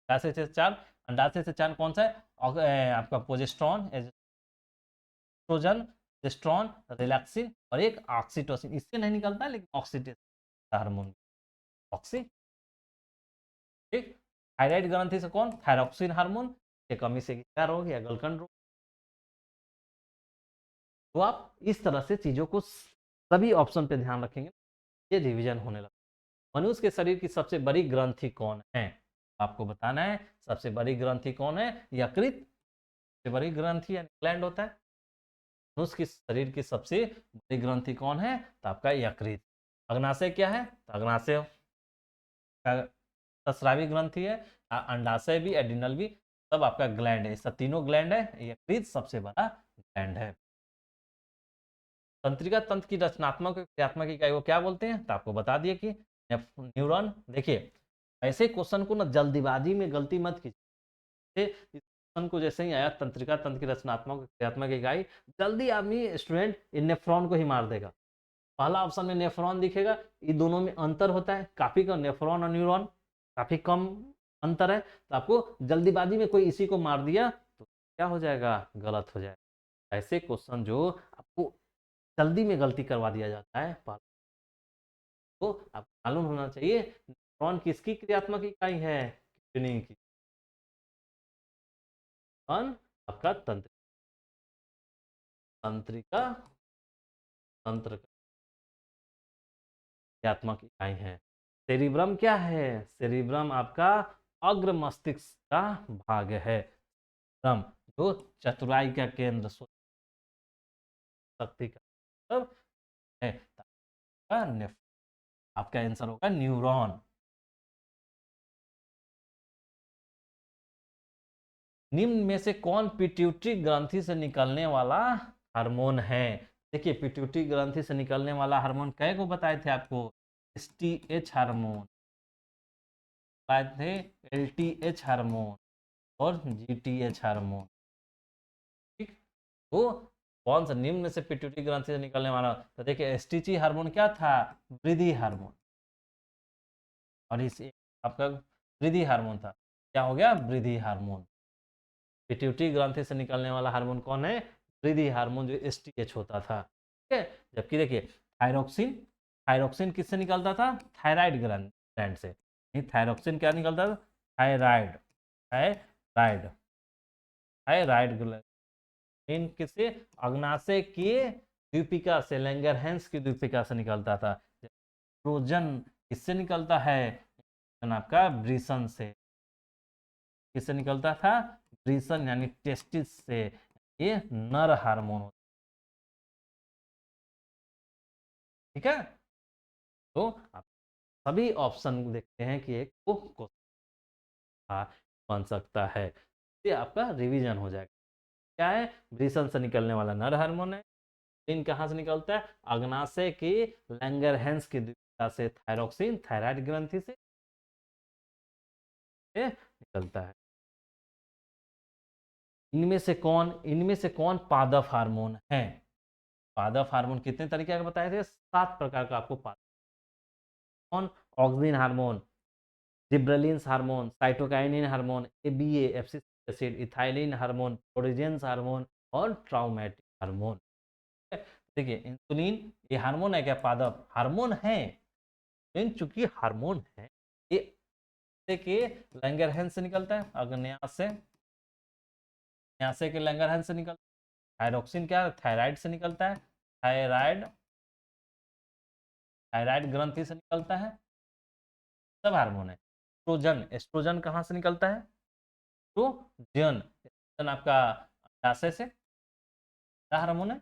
अंडाशय से 4, अंडाशय से 4 कौन सा है? आपका प्रोजेस्टेरॉन, एस्ट्रोजन, प्रोजेस्टेरॉन, रिलैक्सिन और एक ऑक्सीटोसिन। इससे नहीं निकलता है, लेकिन ऑक्सीटोसिन हार्मोन। ऑक्सी, ठीक। थायराइड ग्रंथि से कौन? थायरॉक्सिन हार्मोन के कमी से क्या रोग या गलकन रोग। तो आप इस तरह से चीजों को सभी ऑप्शन पे ध्यान रखेंगे, ये रिवीजन होने लगा। मनुष्य के शरीर की सबसे बड़ी ग्रंथि कौन है? आपको बताना है सबसे बड़ी ग्रंथि कौन है? यकृत सबसे बड़ी ग्रंथि यानी ग्लैंड होता है। मनुष्य के शरीर की सबसे बड़ी ग्रंथि कौन है? तो आपका यकृत। अग्नाशय क्या है? तो अग्नाशय का स्रावी ग्रंथि है। अंडाशय भी, एड्रिनल भी, सब आपका ग्लैंड है। सब तीनों ग्लैंड है, यकृत सबसे बड़ा ग्लैंड है। तंत्रिका तंत्र की रचनात्मक क्रियात्मक इकाई को क्या बोलते हैं? तो आपको बता दिए कि न्यूरॉन। देखिए ऐसे क्वेश्चन को ना जल्दीबाजी में गलती मत कीजिए। इस क्वेश्चन को जैसे ही आया तंत्रिका तंत्र की रचनात्मक क्रियात्मक इकाई, जल्दी आदमी स्टूडेंट इन नेफ्रॉन को ही मार देगा। पहला ऑप्शन में नेफ्रॉन दिखेगा, ये दोनों में अंतर होता है काफी कम, नेफ्रॉन और न्यूरॉन काफी कम अंतर है। तो आपको जल्दीबाजी में कोई इसी को मार दिया तो क्या हो जाएगा? गलत हो जाएगा। ऐसे क्वेश्चन जो आपको जल्दी में गलती करवा दिया जाता है, तो आपको मालूम होना चाहिए न्यूरॉन किसकी क्रियात्मक इकाई है, किडनी की। न्यूरॉन आपका तंत्रिका तंत्र क्रियात्मक इकाई है। सेरिब्रम क्या है? सेरिब्रम आपका अग्र मस्तिष्क का भाग है। ब्रह्म जो चतुराई का केंद्र, शक्ति का मतलब है। आपका आंसर होगा न्यूरॉन। निम्न में से कौन पिट्यूटरी ग्रंथि से निकलने वाला हार्मोन है? देखिए पिट्यूटरी ग्रंथि से निकलने वाला हार्मोन कै को बताए थे आपको? एसटीएच हार्मोन बताए थे, एलटीएच हार्मोन और जीटीएच हार्मोन। ठीक। तो कौन सा निम्न में से पिट्यूटरी ग्रंथि से निकलने वाला? तो देखिए एसटीची हार्मोन क्या था? वृद्धि हार्मोन। और इस आपका वृद्धि हार्मोन था, क्या हो गया? वृद्धि हार्मोन। पिट्यूटरी ग्रंथि से निकलने वाला हार्मोन कौन है? वृद्धि हार्मोन, जो एसटीएच होता था। ठीक है। जबकि देखिए थायरोक्सिन, थायरोक्सिन किससे निकलता था? थायराइड ग्लैंड से। नहीं, थायरोक्सिन क्या निकलता था? थायराइड, थायराइड, थायराइड ग्लैंड किससे? अग्नाशय की द्वीपिका से, लैंगरहैंस की द्वीपिका से निकलता था। ट्रोजन किससे निकलता है? आपका वृषण से। किससे निकलता था? वृषण यानी टेस्टिस से। ये नर हार्मोन होता है। ठीक है। तो आप सभी ऑप्शन देखते हैं कि एक को बन सकता है। ये आपका रिवीजन हो जाएगा। क्या है? वृषण से निकलने वाला नर हार्मोन है। इन कहाँ से निकलता है? अग्नाशय की लैंगरहैंस की द्वितीयता से थायरोक्सिन थायराइड ग्रंथि से निकलता है। इनमें से कौन पादप हार्मोन है? पादप हार्मोन कितने तरीके का बताए थे? 7 प्रकार का आपको पादप। कौन? Auxin hormone, gibberellins hormone, cytokinin hormone, ABA abscisic acid, ethylene hormone, प्रोजेंस हार्मोन और ट्राउमेटिक हार्मोन। देखिए इंसुलिन ये हार्मोन है क्या? पादप हार्मोन है, लेकिन चूंकि हार्मोन है ये के लैंगरहैंस से निकलता है, अग्न्याशय के लैंगरहैंस से निकलता है। थायरोक्सिन क्या है? थायराइड से निकलता है, थायराइड थायराइड ग्रंथि से निकलता है। सब हार्मोन है। एस्ट्रोजन, एस्ट्रोजन कहाँ से निकलता है? एस्ट्रोजन, एस्ट्रोजन आपका अंडाशय से, क्या हार्मोन है?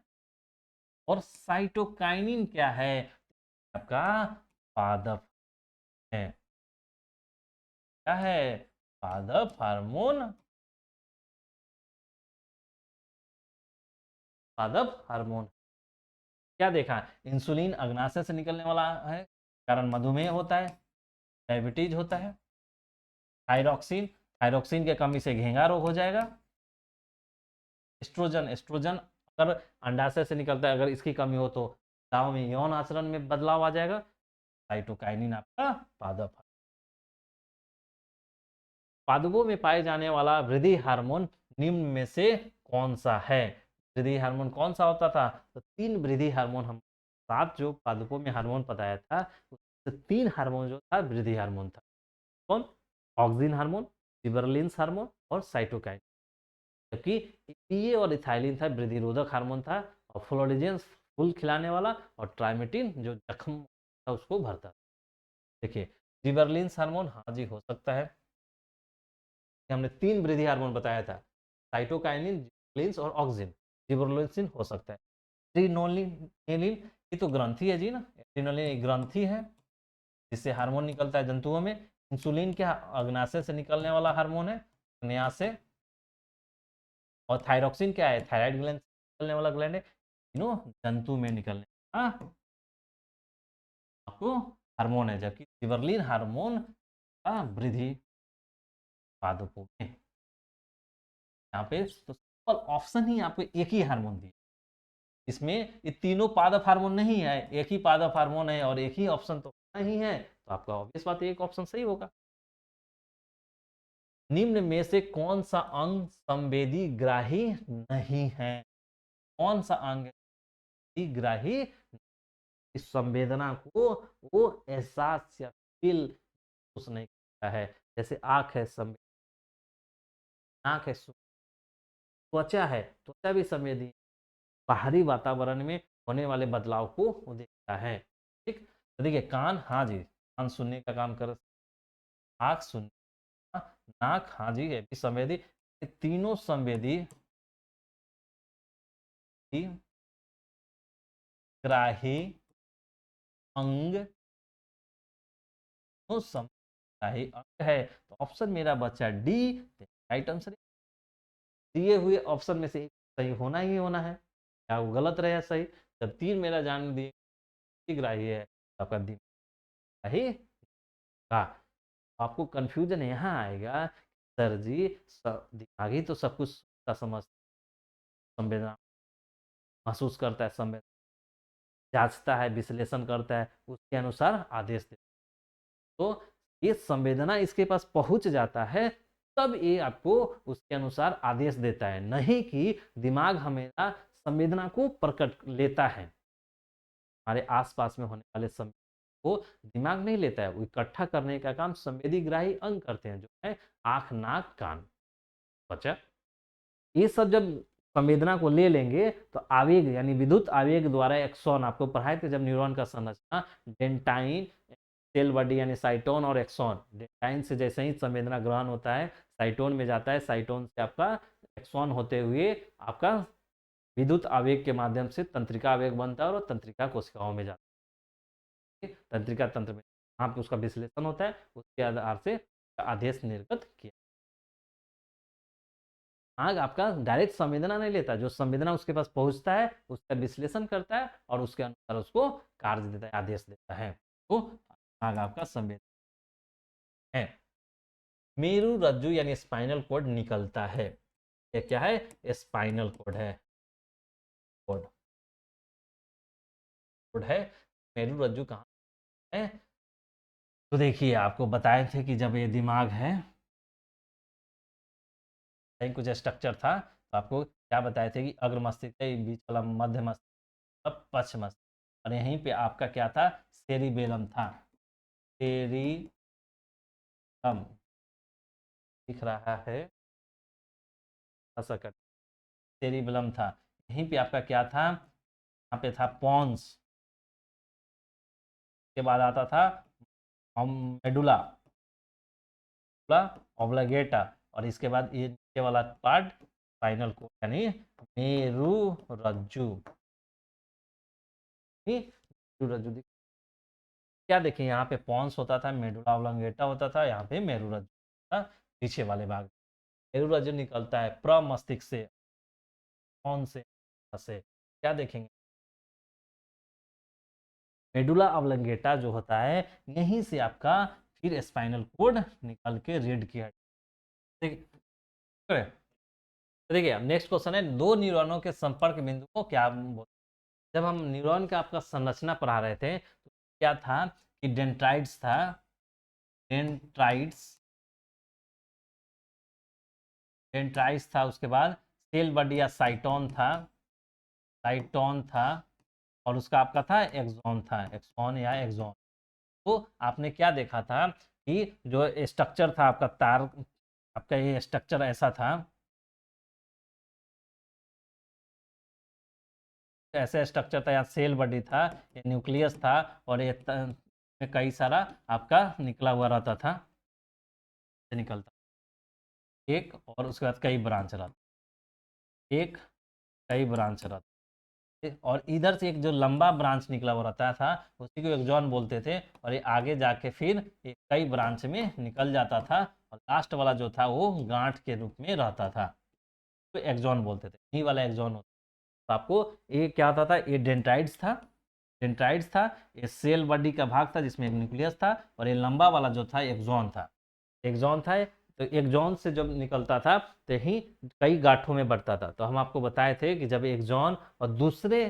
और साइटोकाइनिन क्या है? आपका पादप है। क्या है? पादप हार्मोन, पादप हार्मोन। क्या देखा? इंसुलिन अग्नाशय से निकलने वाला है, कारण मधुमेह होता है, डायबिटीज होता है। थायरोक्सिन, थायरोक्सिन की कमी से घेंगा रोग हो जाएगा। एस्ट्रोजन, एस्ट्रोजन अगर अंडाशय से निकलता है, अगर इसकी कमी हो तो दाव में यौन आचरण में बदलाव आ जाएगा। साइटोकाइनिन आपका पादप। पादपों में पाए जाने वाला वृद्धि हार्मोन निम्न में से कौन सा है? वृद्धि हार्मोन कौन सा होता था? तो 3 वृद्धि हार्मोन, हम 7 जो पादपों में हार्मोन बताया था, तो 3 हार्मोन जो था वृद्धि हार्मोन था। कौन? ऑक्सिन हार्मोन, जिबरलिन्स हार्मोन और साइटोकाइन। जबकि ईए और इथाइलिन था वृद्धिरोधक हार्मोन था, और फ्लोरिजेंस फूल खिलाने वाला, और ट्राइमेटिन जो जख्म था उसको भरता। देखिए जिबरलिन्स हार्मोन, हाँ जी हो सकता है। हमने 3 वृद्धि हार्मोन बताया था, साइटोकाइनिन, जिबरलिन्स और ऑक्सिन। जिबरलिन्सिन हो सकता है। एड्रिनोलिन ये तो ग्रंथि है जी ना, एड्रिनोलिन ग्रंथि है जिससे हार्मोन निकलता है जंतुओं में। इंसुलिन क्या? अग्नाशय से निकलने वाला हार्मोन है, अग्न्याशय। और थायरोक्सिन क्या है? थायराइड ग्लैंड से निकलने वाला ग्लैंड है। तीनों जंतु में निकलने वाला आपको हार्मोन है, जबकि जिबरलिन हार्मोन का वृद्धि पादपों में। यहाँ पे तो सिंपल ऑप्शन ही आपको एक ही हार्मोन दिया, इसमें ये तीनों पादप हार्मोन नहीं है, एक ही पादप हार्मोन है और एक ही ऑप्शन तो नहीं है, तो आपका ऑब्वियस बात है एक ऑप्शन सही होगा। निम्न में से कौन सा अंग संवेदी ग्राही नहीं है? कौन सा अंग ग्राही इस संवेदना को वो एहसास या फील उस नहीं करता है? जैसे आंख है संवेदी, आंख है त्वचा है, त्वचा भी संवेदी, बाहरी वातावरण में होने वाले बदलाव को वो देखता है। ठीक, तो देखिए कान, हाँ जी कान सुनने का काम कर, आंख सुन, नाक हाँ जी है भी संवेदी। ये तीनों संवेदी ग्राही अंग ग्राही अंग है, तो ऑप्शन मेरा बचा डी, राइट आंसर। दिए हुए ऑप्शन में से एक सही होना ही होना है, क्या वो गलत रहे या सही? जब 3 मेरा जान दिए ग्राही है तो आपका दिमागी का, आपको कंफ्यूजन यहाँ आएगा, सर जी दिमागी तो सब कुछ समझ, संवेदना महसूस करता है, संवेदना जांचता है, विश्लेषण करता है, उसके अनुसार आदेश देता है। तो ये संवेदना इसके पास पहुंच जाता है, तब ये आपको उसके अनुसार आदेश देता है, नहीं कि दिमाग हमेशा संवेदना को प्रकट लेता है। हमारे आसपास में होने वाले संवेदना को दिमाग नहीं लेता है, वो इकट्ठा करने का काम संवेदी ग्राही अंग करते हैं, जो है आंख, नाक, कान, त्वचा। ये सब जब संवेदना को ले लेंगे तो आवेग यानी विद्युत आवेग द्वारा एक्सॉन, आपको पढ़ाए थे जब न्यूरॉन का संरचना, डेंटाइन, सेल बॉडी यानी साइटोन और एक्सॉन। डेंटाइन से जैसे ही संवेदना ग्रहण होता है साइटोन में जाता है, साइटोन से आपका एक्सॉन होते हुए आपका विद्युत आवेग के माध्यम से तंत्रिका आवेग बनता है और तंत्रिका कोशिकाओं में जाता है। तंत्रिका तंत्र में यहाँ पे उसका विश्लेषण होता है, उसके आधार से आदेश निर्गत किया। आग आपका डायरेक्ट संवेदना नहीं लेता, जो संवेदना उसके पास पहुंचता है उसका विश्लेषण करता है और उसके अनुसार उसको कार्य देता है, आदेश देता है। तो आग आपका संवेदना है। मेरु रज्जु यानी स्पाइनल कोड निकलता है। ये क्या है? स्पाइनल कोड है। कोड कोड है। मेरु रज्जु कहाँ है? तो देखिए, आपको बताए थे कि जब ये दिमाग है, कहीं कुछ स्ट्रक्चर था, तो आपको क्या बताए थे कि अग्र मस्तिष्क है, बीच वाला मध्य मस्तिष्क, अब पश्च मस्तिष्क, और यहीं पे आपका क्या था? सेरिबेलम था। सेरिबम दिख रहा है, सेरिबेलम था। यहीं पे आपका क्या था? यहाँ पे था पॉन्स, के बाद आता था मेडुला ऑब्लिगेटा, और इसके बाद ये नीचे वाला पार्ट स्पाइनल कोड यानी मेरु रज्जु। मेरु रज्जु क्या देखें, यहाँ पे पॉन्स होता था, मेडुला ऑब्लिगेटा होता था, यहाँ पे मेरु रज्जु था पीछे वाले भाग। मेरु रज्जु निकलता है प्रमस्तिष्क से, कौन से क्या देखेंगे? मेडुला ऑब्लिगेटा जो होता है, यहीं से आपका फिर स्पाइनल कोड निकल के रीड किया। ठीक है, तो देखिए अब नेक्स्ट क्वेश्चन है, दो न्यूरॉनों के संपर्क बिंदु को क्या बोलते हैं? जब हम न्यूरॉन का आपका संरचना पढ़ा रहे थे तो क्या था कि डेंड्राइट्स था, डेंड्राइट्स डेंड्राइट्स था, उसके बाद सेल बॉडी या साइटोन था, साइटोन था, और उसका आपका था एक्सॉन था, एक्सॉन या एक्सॉन। तो आपने क्या देखा था कि जो स्ट्रक्चर था आपका तार, आपका ये स्ट्रक्चर ऐसा था, ऐसे स्ट्रक्चर था, यहाँ सेल बॉडी था, ये न्यूक्लियस था, और ये में कई सारा आपका निकला हुआ रहता था, निकलता एक, और उसके बाद कई ब्रांच रहता, एक कई ब्रांच रहता, और इधर से एक जो लंबा ब्रांच निकला हुआ रहता था उसी को एक्सॉन बोलते थे, और ये आगे जाके फिर ये कई ब्रांच में निकल जाता था, और लास्ट वाला जो था वो गांठ के रूप में रहता था, तो एक्सॉन बोलते थे, यही वाला एक्सॉन होता। तो आपको ये क्या होता था? ये डेंड्राइट्स था, डेंड्राइट्स था, ये सेल बॉडी का भाग था जिसमें एक न्यूक्लियस था, और ये लंबा वाला जो था एक्सॉन था, एक्सॉन था। तो एक्सॉन से जब निकलता था तो ही कई गांठों में बढ़ता था। तो हम आपको बताए थे कि जब एक्सॉन और दूसरे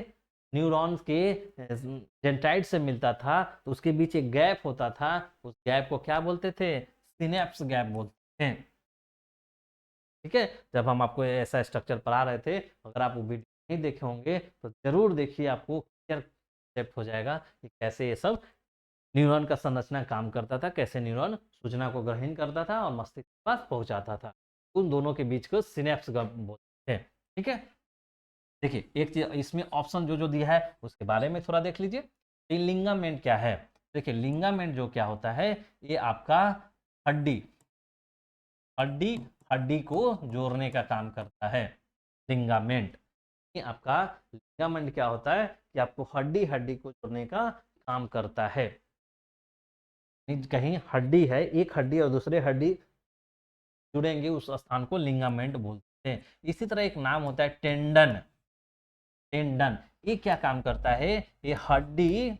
न्यूरॉन्स के डेंड्राइट से मिलता था तो उसके बीच एक गैप होता था, उस गैप को क्या बोलते थे? सिनेप्स गैप बोलते हैं। ठीक है, जब हम आपको ऐसा स्ट्रक्चर पढ़ा रहे थे, अगर आप वो वीडियो नहीं देखे होंगे तो जरूर देखिए, आपको क्लियर कंसेप्ट हो जाएगा कि कैसे ये सब न्यूरॉन का संरचना काम करता था, कैसे न्यूरॉन सूचना को ग्रहण करता था और मस्तिष्क के पास पहुंचाता था। उन दोनों के बीच को सिनेप्स बोलते हैं। ठीक है, देखिए एक चीज इसमें ऑप्शन जो जो दिया है उसके बारे में थोड़ा देख लीजिए। लिंगामेंट क्या है? देखिए लिंगामेंट जो क्या होता है, ये आपका हड्डी हड्डी हड्डी को जोड़ने का काम करता है, लिंगामेंट। आपका लिगामेंट क्या होता है कि आपको हड्डी हड्डी को जोड़ने का काम करता है। कहीं हड्डी है, एक हड्डी और दूसरे हड्डी जुड़ेंगे, उस स्थान को लिगामेंट बोलते हैं। इसी तरह एक नाम होता है टेंडन। टेंडन ये क्या काम करता है? ये हड्डी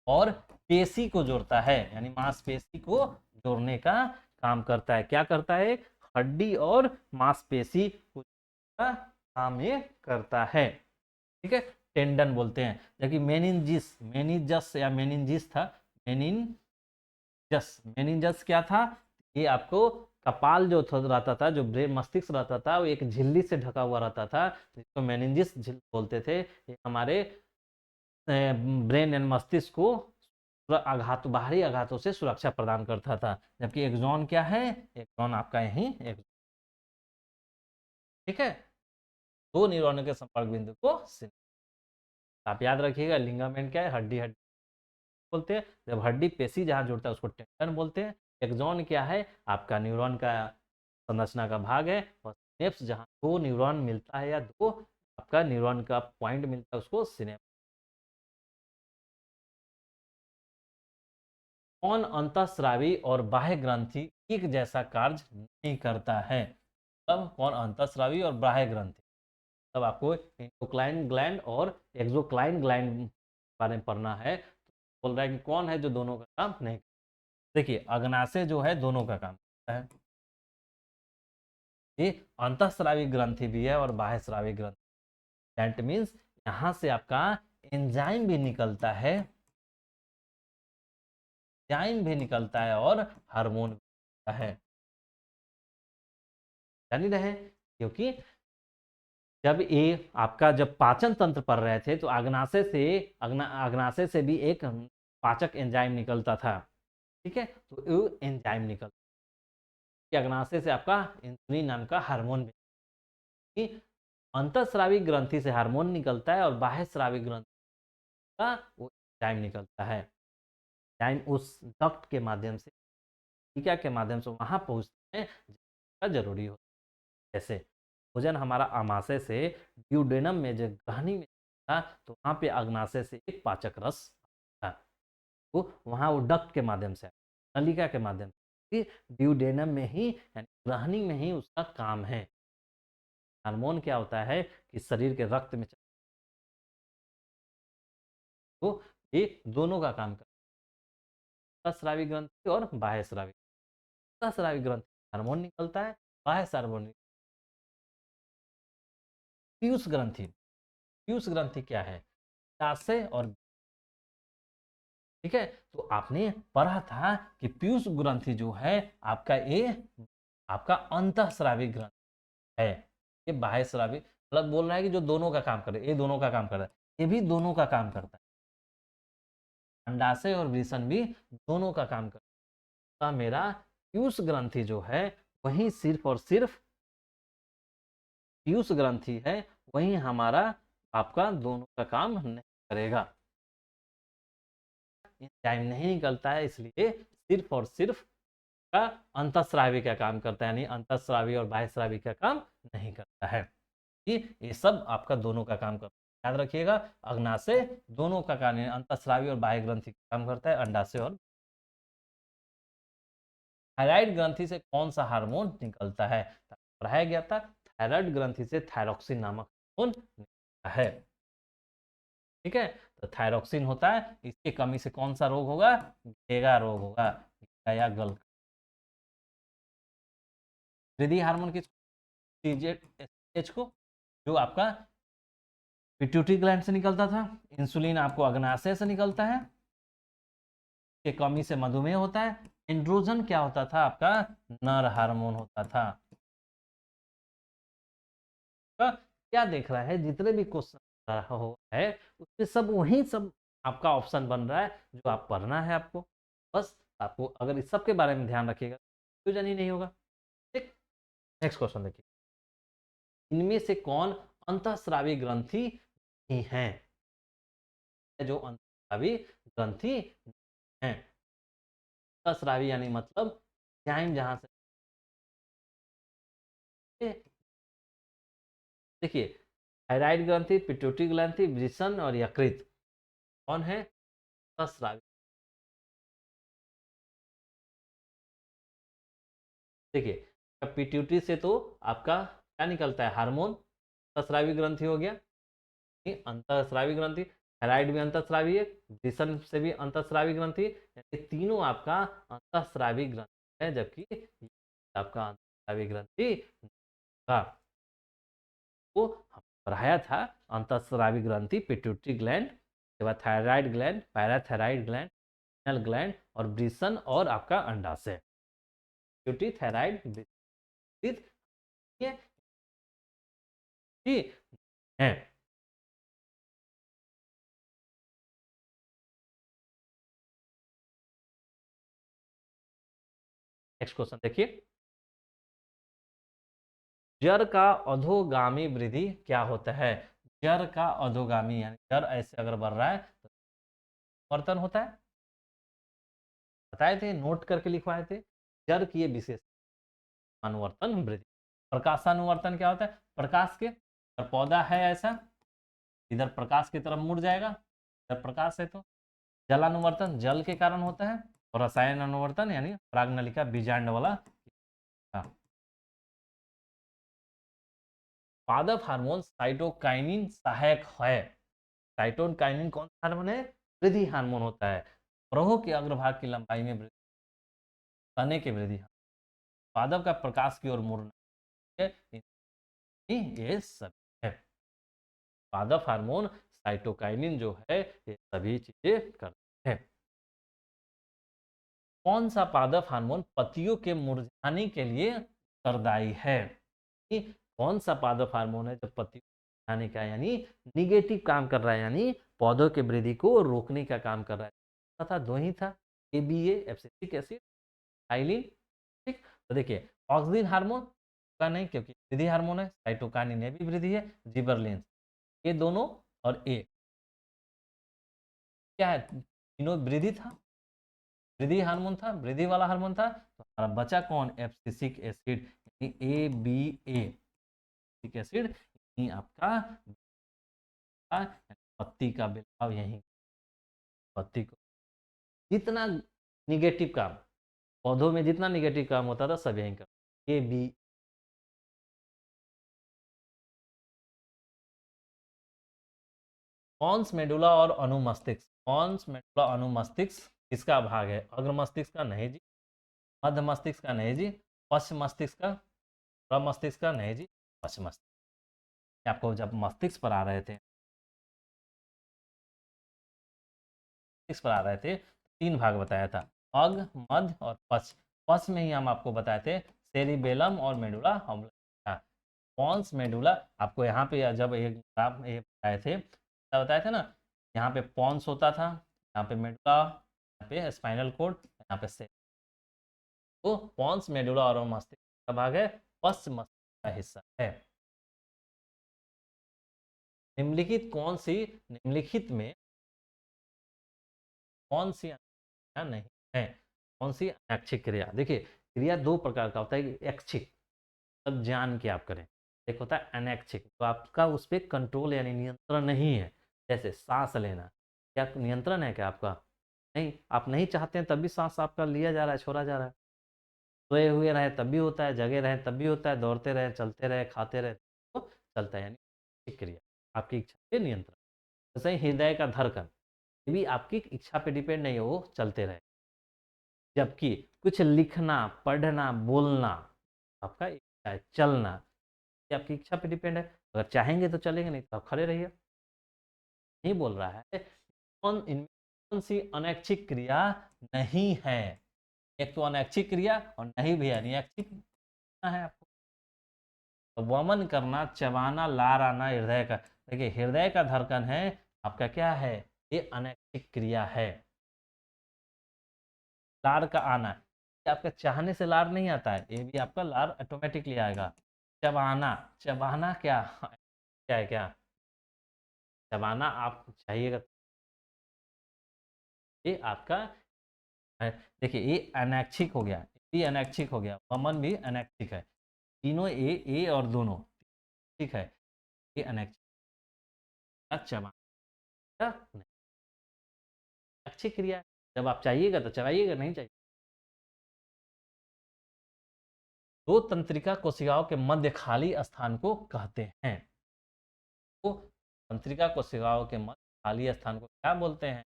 और पेशी को जोड़ता है, यानी मांसपेशी को जोड़ने का काम करता है। क्या करता है? हड्डी और मांसपेशी को का काम ये करता है। ठीक है, टेंडन बोलते हैं। जबकि मेनिनजिस, मेनिजस या मेनिनजिस था, मेनिनजस क्या था? ये आपको कपाल जो रहता था, जो ब्रेन मस्तिष्क रहता था, वो एक झिल्ली से ढका हुआ रहता था, जिसको मेनिनजिस बोलते थे। ये हमारे ब्रेन एंड मस्तिष्क को आघात, बाहरी आघातों से सुरक्षा प्रदान करता था। जबकि एक्सॉन क्या है? एक्सॉन आपका यही ठीक है, दो न्यूरॉनों के संपर्क बिंदु को आप याद रखिएगा। लिंगामेंट क्या है? हड्डी हड्डी बोलते हैं, जब हड्डी पेशी जहां जुड़ता है उसको टेंडन बोलते हैं। एक्सॉन क्या है? आपका न्यूरॉन का संरचना का भाग है, और सिनेप्स जहां दो न्यूरॉन मिलता है या दो आपका न्यूरॉन का पॉइंट मिलता है उसको सिनेप्स। कौन अंतःस्रावी और बाह्य ग्रंथि एक जैसा कार्य नहीं करता है। तब कौन? अंतःस्रावी और बाह्य ग्रंथि। तब आपको इंडोक्राइन ग्लैंड और एक्सोक्राइन ग्लैंड बारे में पढ़ना है। बोल रहा है कि कौन है जो दोनों का काम नहीं। देखिए अग्नाशय जो है दोनों का काम करता है। ये अंतःस्रावी ग्रंथि भी है और बाह्य स्रावी ग्रंथि। दैट मीन्स यहां से आपका एंजाइम भी निकलता है, एंजाइम भी निकलता है और हार्मोन भी निकलता है। जान ही रहे, क्योंकि जब ये आपका जब पाचन तंत्र पढ़ रहे थे तो अग्नाशय से भी एक पाचक एंजाइम निकलता था। ठीक है, तो वो एंजाइम निकलता है। अग्नाशय से आपका इंसुलिन नाम का हार्मोन भी, अंतःस्रावी ग्रंथि से हार्मोन निकलता है और बाह्य स्रावी ग्रंथि का वो एंजाइम निकलता है। एंजाइम उस डक्ट के माध्यम से, टीका के माध्यम से वहां पहुंचते हैं का जरूरी होता है। जैसे भोजन हमारा आमाशय से ड्यूडेनम में जब ग्रहणी में था तो वहां पे अग्नाशय से एक पाचक रस था, वो वहां वो डक्ट के माध्यम से, नलिका के माध्यम से, ड्यूडेनम में ही यानी ग्रहणी में ही उसका काम है। हार्मोन क्या होता है कि शरीर के रक्त में तो ये दोनों का काम करता है, स्रावी ग्रंथि और बाह्य स्रावी। स्रावी ग्रंथि हार्मोन निकलता है, बाह्य हार्मोन। पीयूष ग्रंथि, पीयूष ग्रंथि क्या है? अंडाशय और, ठीक है, तो आपने पढ़ा था कि पीयूष ग्रंथि जो है आपका ये आपका अंतःस्रावी ग्रंथि है। ये बाह्य स्रावी मतलब बोल रहा है कि जो दोनों का काम करे, ये दोनों का काम कर रहा है, ये भी दोनों का काम करता है। अंडाशय और वृषण भी दोनों का काम करता है। मेरा पीयूष ग्रंथि जो है वही सिर्फ और सिर्फ पीयूष ग्रंथि है, वही हमारा आपका दोनों का काम नहीं करेगा। टाइम नहीं निकलता है, इसलिए सिर्फ और सिर्फ का अंतःस्रावी का काम करता है, यानी अंतःस्रावी और बाह्यस्रावी का काम नहीं करता है। ये सब आपका दोनों का काम करता है। याद रखिएगा, अग्नाशय दोनों का काम, अंतःस्रावी और बाह्य ग्रंथि का काम करता है, अंडाशय और। थायराइड ग्रंथि से कौन सा हार्मोन निकलता है? पढ़ाया गया था, थायराइड ग्रंथि से थायरोक्सिन नामक हार्मोन निकलता है। ठीक है, तो थायरोक्सिन होता है, इसकी कमी से कौन सा रोग होगा? घेगा रोग होगा, या गल। वृद्धि हार्मोन किस, TSH को, जो आपका पिट्यूटरी ग्लैंड से निकलता था। इंसुलिन आपको अग्नाशय से निकलता है, के कमी से मधुमेह होता है। एंड्रोजन क्या होता था? आपका नर हार्मोन होता था। तो क्या देख रहा है, जितने भी क्वेश्चन हो है उसमें सब वही सब आपका ऑप्शन बन रहा है जो आप पढ़ना है आपको। बस आपको अगर इस सब के बारे में ध्यान रखिएगा कंफ्यूजन ही नहीं होगा। ठीक, नेक्स्ट क्वेश्चन देखिए, इनमें से कौन अंतःस्रावी ग्रंथि ही है? जो अंतःस्रावी ग्रंथि है, अंतःस्रावी यानी मतलब जाइम जहां से, देखिए थायराइड ग्रंथि, पिट्यूटरी ग्रंथि, वृषण और यकृत, कौन है अंतःस्रावी? देखिए पिट्यूटरी से तो आपका क्या निकलता है? हार्मोन। अंतःस्रावी ग्रंथि हो गया, अंतःस्रावी ग्रंथि। थायराइड भी अंतःस्रावी है, वृषण से भी अंतःस्रावी ग्रंथि, ये तीनों आपका अंतःस्रावी ग्रंथि है, जबकि आपका अंतःस्रावी ग्रंथि का वो हम पढ़ाया था, अंतःस्रावी ग्रंथि, पिट्यूटरी ग्लैंड, उसके बाद thyroid gland, parathyroid gland, anal gland और वृषण और आपका अंडाशय। पिट्यूटरी, थायराइड, ये है। नेक्स्ट क्वेश्चन देखिए, जर का अधोगामी वृद्धि क्या होता है? जर का अधोगामी यानी जर ऐसे अगर बढ़ रहा है तो परिवर्तन होता है। बताए थे, नोट करके लिखवाए थे, जर की ये विशेष अनुवर्तन वृद्धि। प्रकाशानुवर्तन क्या होता है? प्रकाश के, अगर पौधा है ऐसा, इधर प्रकाश की तरफ मुड़ जाएगा, इधर प्रकाश है तो। जलानुवर्तन जल के कारण होता है, और रसायन अनुवर्तन यानी परागनलिका बीजांड वाला। पादप हार्मोन साइटोकाइनिन सहायक है। साइटोकाइनिन कौन सा हार्मोन है? वृद्धि हार्मोन होता है। प्रवाह के अग्रभाग की लंबाई में वृद्धि, तने की वृद्धि, पादप का प्रकाश की ओर मुड़ना, ये सब है। पादप हार्मोन साइटोकाइनिन जो है ये सभी चीजें करते हैं। कौन सा पादप हार्मोन पत्तियों के मुरझाने के लिए उत्तरदायी है? कौन सा पादप हार्मोन है जो पत्ती मुरझाने का यानी निगेटिव काम कर रहा है, यानी पौधों की वृद्धि को रोकने का काम कर रहा है? था दो ही था, ABA एब्सिसिक एसिड, थाइलिन। ठीक, तो देखिए ऑक्सिन हार्मोन का नहीं, क्योंकि वृद्धि हार्मोन है। साइटोकाइनिन में भी वृद्धि है, जिबरलिंस, ये दोनों और ए क्या है? तीनों वृद्धि था, वृद्धि हार्मोन था, वृद्धि वाला हार्मोन था। तो हमारा बचा कौन? एब्सिसिक एसिड, यानी ABA एसिड, आपका पत्ती का बिलाव यही, पत्ती को जितना निगेटिव काम, पौधों में जितना निगेटिव काम होता था सब यही कर। ये भी पॉन्स मेडुला और अनुमस्तिष्क। पॉन्स मेडुला अनुमस्तिष्क किसका भाग है? अग्र मस्तिष्क का नहीं जी, मध्य मस्तिष्क का नहीं जी, पश्च मस्तिष्क का, प्रमस्तिष्क का नहीं जी, पश्च मस्तिष्क। आपको जब मस्तिष्क पर आ रहे थे, मस्तिष्क पर आ रहे थे, तीन भाग बताया था, अग, मध्य और पश्च। पश्च में ही हम आपको बताए थे सेरिबेलम और मेडुला ऑब्लांगा। पॉन्स मेडुला आपको यहाँ पे जब एक ग्राफ में बताए थे, बताया था ना, यहाँ पे पॉन्स होता था, यहाँ पे मेडुला, यहाँ पे स्पाइनल कोड, यहाँ पे से। तो पॉन्स मेडुला और मस्तिष्क का भाग है, पश्च मस्तिष्क का हिस्सा है। निम्नलिखित कौन सी, निम्नलिखित में कौन सी क्रिया नहीं है? कौन सी अनैच्छिक क्रिया? देखिए क्रिया दो प्रकार का होता है, ऐच्छिक तब जान के आप करें, एक होता है अनैच्छिक, तो आपका उस पर कंट्रोल यानी नियंत्रण नहीं है। जैसे सांस लेना, क्या नियंत्रण है क्या आपका? नहीं, आप नहीं चाहते हैं तब भी सांस आपका लिया जा रहा है, छोड़ा जा रहा है। सोए हुए रहे तब भी होता है, जगे रहे तब भी होता है, दौड़ते रहे, चलते रहे, खाते रहे तो चलता है, यानी ऐच्छिक क्रिया, आपकी इच्छा पे नियंत्रण। जैसे ही हृदय का धड़कन, ये भी आपकी इच्छा पे डिपेंड नहीं है, वो चलते रहे। जबकि कुछ लिखना, पढ़ना, बोलना आपका इच्छा है, चलना ये आपकी इच्छा पे डिपेंड है। अगर चाहेंगे तो चलेंगे, नहीं तो आप खड़े रहिए। नहीं बोल रहा है इनमें कौन सी अनैच्छिक क्रिया नहीं है? एक तो अनैच्छिक क्रिया और नहीं भी अनैच्छिक है आपको। तो वमन करना, चबाना, लार आना हृदय का, देखिए हृदय का धड़कन है आपका, क्या है? ये अनैच्छिक क्रिया है। लार का आना, ये आपका चाहने से लार नहीं आता है, ये भी आपका लार ऑटोमेटिकली आएगा। चबाना, चबाना क्या क्या है? क्या चबाना आप चाहिएगा, ये आपका है। देखिए ये अनैच्छिक हो गया, ये अनैच्छिक हो गया, वमन भी अनैच्छिक है, तीनों ए और दोनों ठीक है, ये अनैच्छिक। चबाना नहीं, अच्छी क्रिया है, जब आप चाहिएगा तो चबाइएगा, नहीं चाहिए। दो तंत्रिका कोशिकाओं के मध्य खाली स्थान को कहते हैं। तो तंत्रिका कोशिकाओं के मध्य खाली स्थान को क्या बोलते हैं?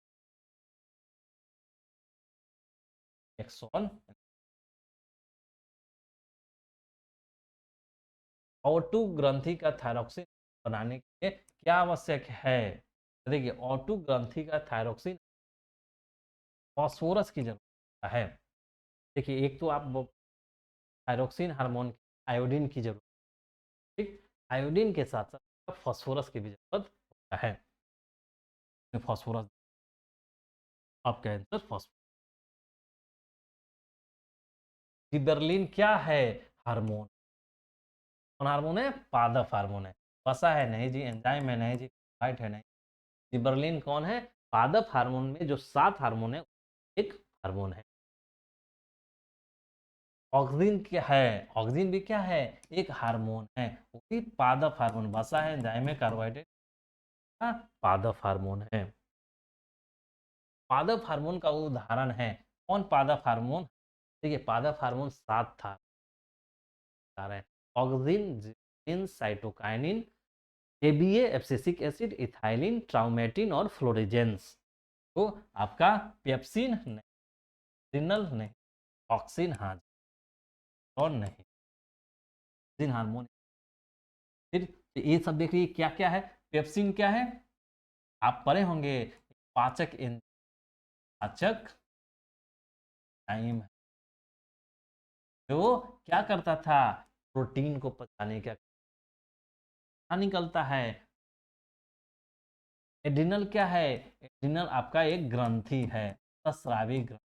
एक्सॉन। O2 ग्रंथि का थायरॉक्सिन बनाने के लिए क्या आवश्यक है? तो देखिए O2 ग्रंथि का थायरॉक्सिन फास्फोरस की जरूरत है। देखिए एक तो आप थायरॉक्सिन हार्मोन, आयोडीन की जरूरत, ठीक, आयोडीन के साथ साथ फास्फोरस की भी जरूरत होता है। फास्फोरस, आपका आंसर फास्फोरस। जिबरलिन क्या है? हार्मोन। कौन हार्मोन है? पादप हार्मोन है। वसा है नहीं जी, एंजाइम है नहीं जी, फाइट है नहीं। जिबरलिन कौन है? पादप हार्मोन में जो 7 हार्मोन है एक हार्मोन है। ऑक्सिन क्या है? ऑक्सिन भी क्या है? एक हार्मोन है, वो भी पादप हार्मोन, वसा है, एंजाइम है, कार्बोहाइड्रेट का पादप हार्मोन है। पादप हार्मोन का उदाहरण है कौन पादप हार्मोन? देखिए पादप हार्मोन 7 था आ रहा है। Auxin, gibberellin, cytokinin, ABA abscisic acid, ethylene, traumatin और फ्लोरेजेंस। तो आपका पेप्सिन नहीं, एड्रिनल नहीं, ऑक्सिन हाँ, और नहीं, ऑक्सिन हार्मोन। फिर ये सब देखिए क्या क्या है। पेप्सिन क्या है? आप पढ़े होंगे, पाचक पाचक एंजाइम है जो क्या करता था, प्रोटीन को पचाने का निकलता है। एड्रिनल क्या है? एड्रिनल आपका एक ग्रंथि है, स्रावी ग्रंथि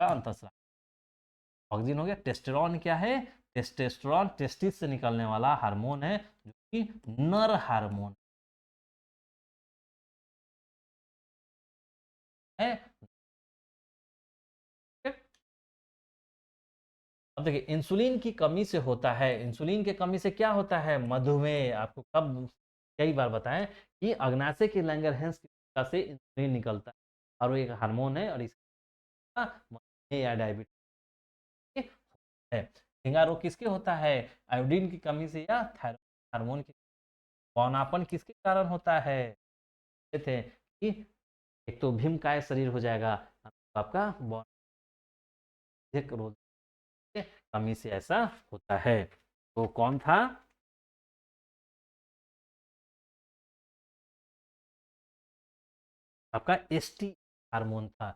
का अंतस्राव। ऑक्सीजन हो गया। टेस्टेरोन क्या है? टेस्टेस्टेरोन टेस्टिस से निकलने वाला हार्मोन है जो कि नर हार्मोन है। अब देखिए इंसुलिन की कमी से होता है, इंसुलिन की कमी से क्या होता है? मधुमेह। आपको कब कई बार बताएं कि अग्नाशय के लैंगरहैंस की कोशिका से इंसुलिन निकलता है और वो एक हार्मोन है और इसका मधुमेह या डायबिटीज है। झींगा रोग किसके होता है? आयोडीन की कमी से या थायराइड हार्मोन की। बौनापन किसके कारण होता है? थे कि एक तो भीमकाय शरीर हो जाएगा, आपका रोग कमी से ऐसा होता है। तो कौन था? आपका एसटी हार्मोन था।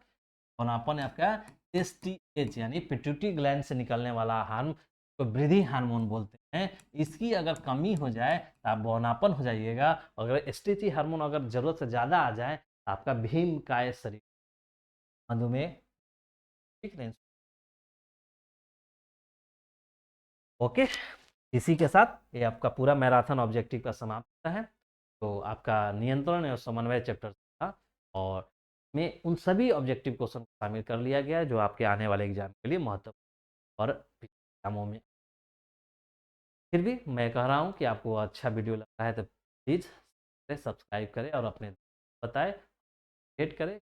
बौनापन आपका एसटीएच यानी पिट्यूटरी ग्लैंड से निकलने वाला हार्मोन को वृद्धि हार्मोन बोलते हैं। इसकी अगर कमी हो जाए तो आप बौनापन हो जाइएगा। अगर एसटीएच हार्मोन अगर जरूरत से ज्यादा आ जाए तो आपका भीमकाय शरीर, मधुमेह। ठीक नहीं? ओके, इसी के साथ ये आपका पूरा मैराथन ऑब्जेक्टिव का समाप्त होता है। तो आपका नियंत्रण और समन्वय चैप्टर था और में उन सभी ऑब्जेक्टिव क्वेश्चन को शामिल कर लिया गया है जो आपके आने वाले एग्जाम के लिए महत्वपूर्ण और एग्जामों में। फिर भी मैं कह रहा हूँ कि आपको अच्छा वीडियो लगा है तो प्लीज़ सब्सक्राइब करें और अपने बताएं, शेयर करें।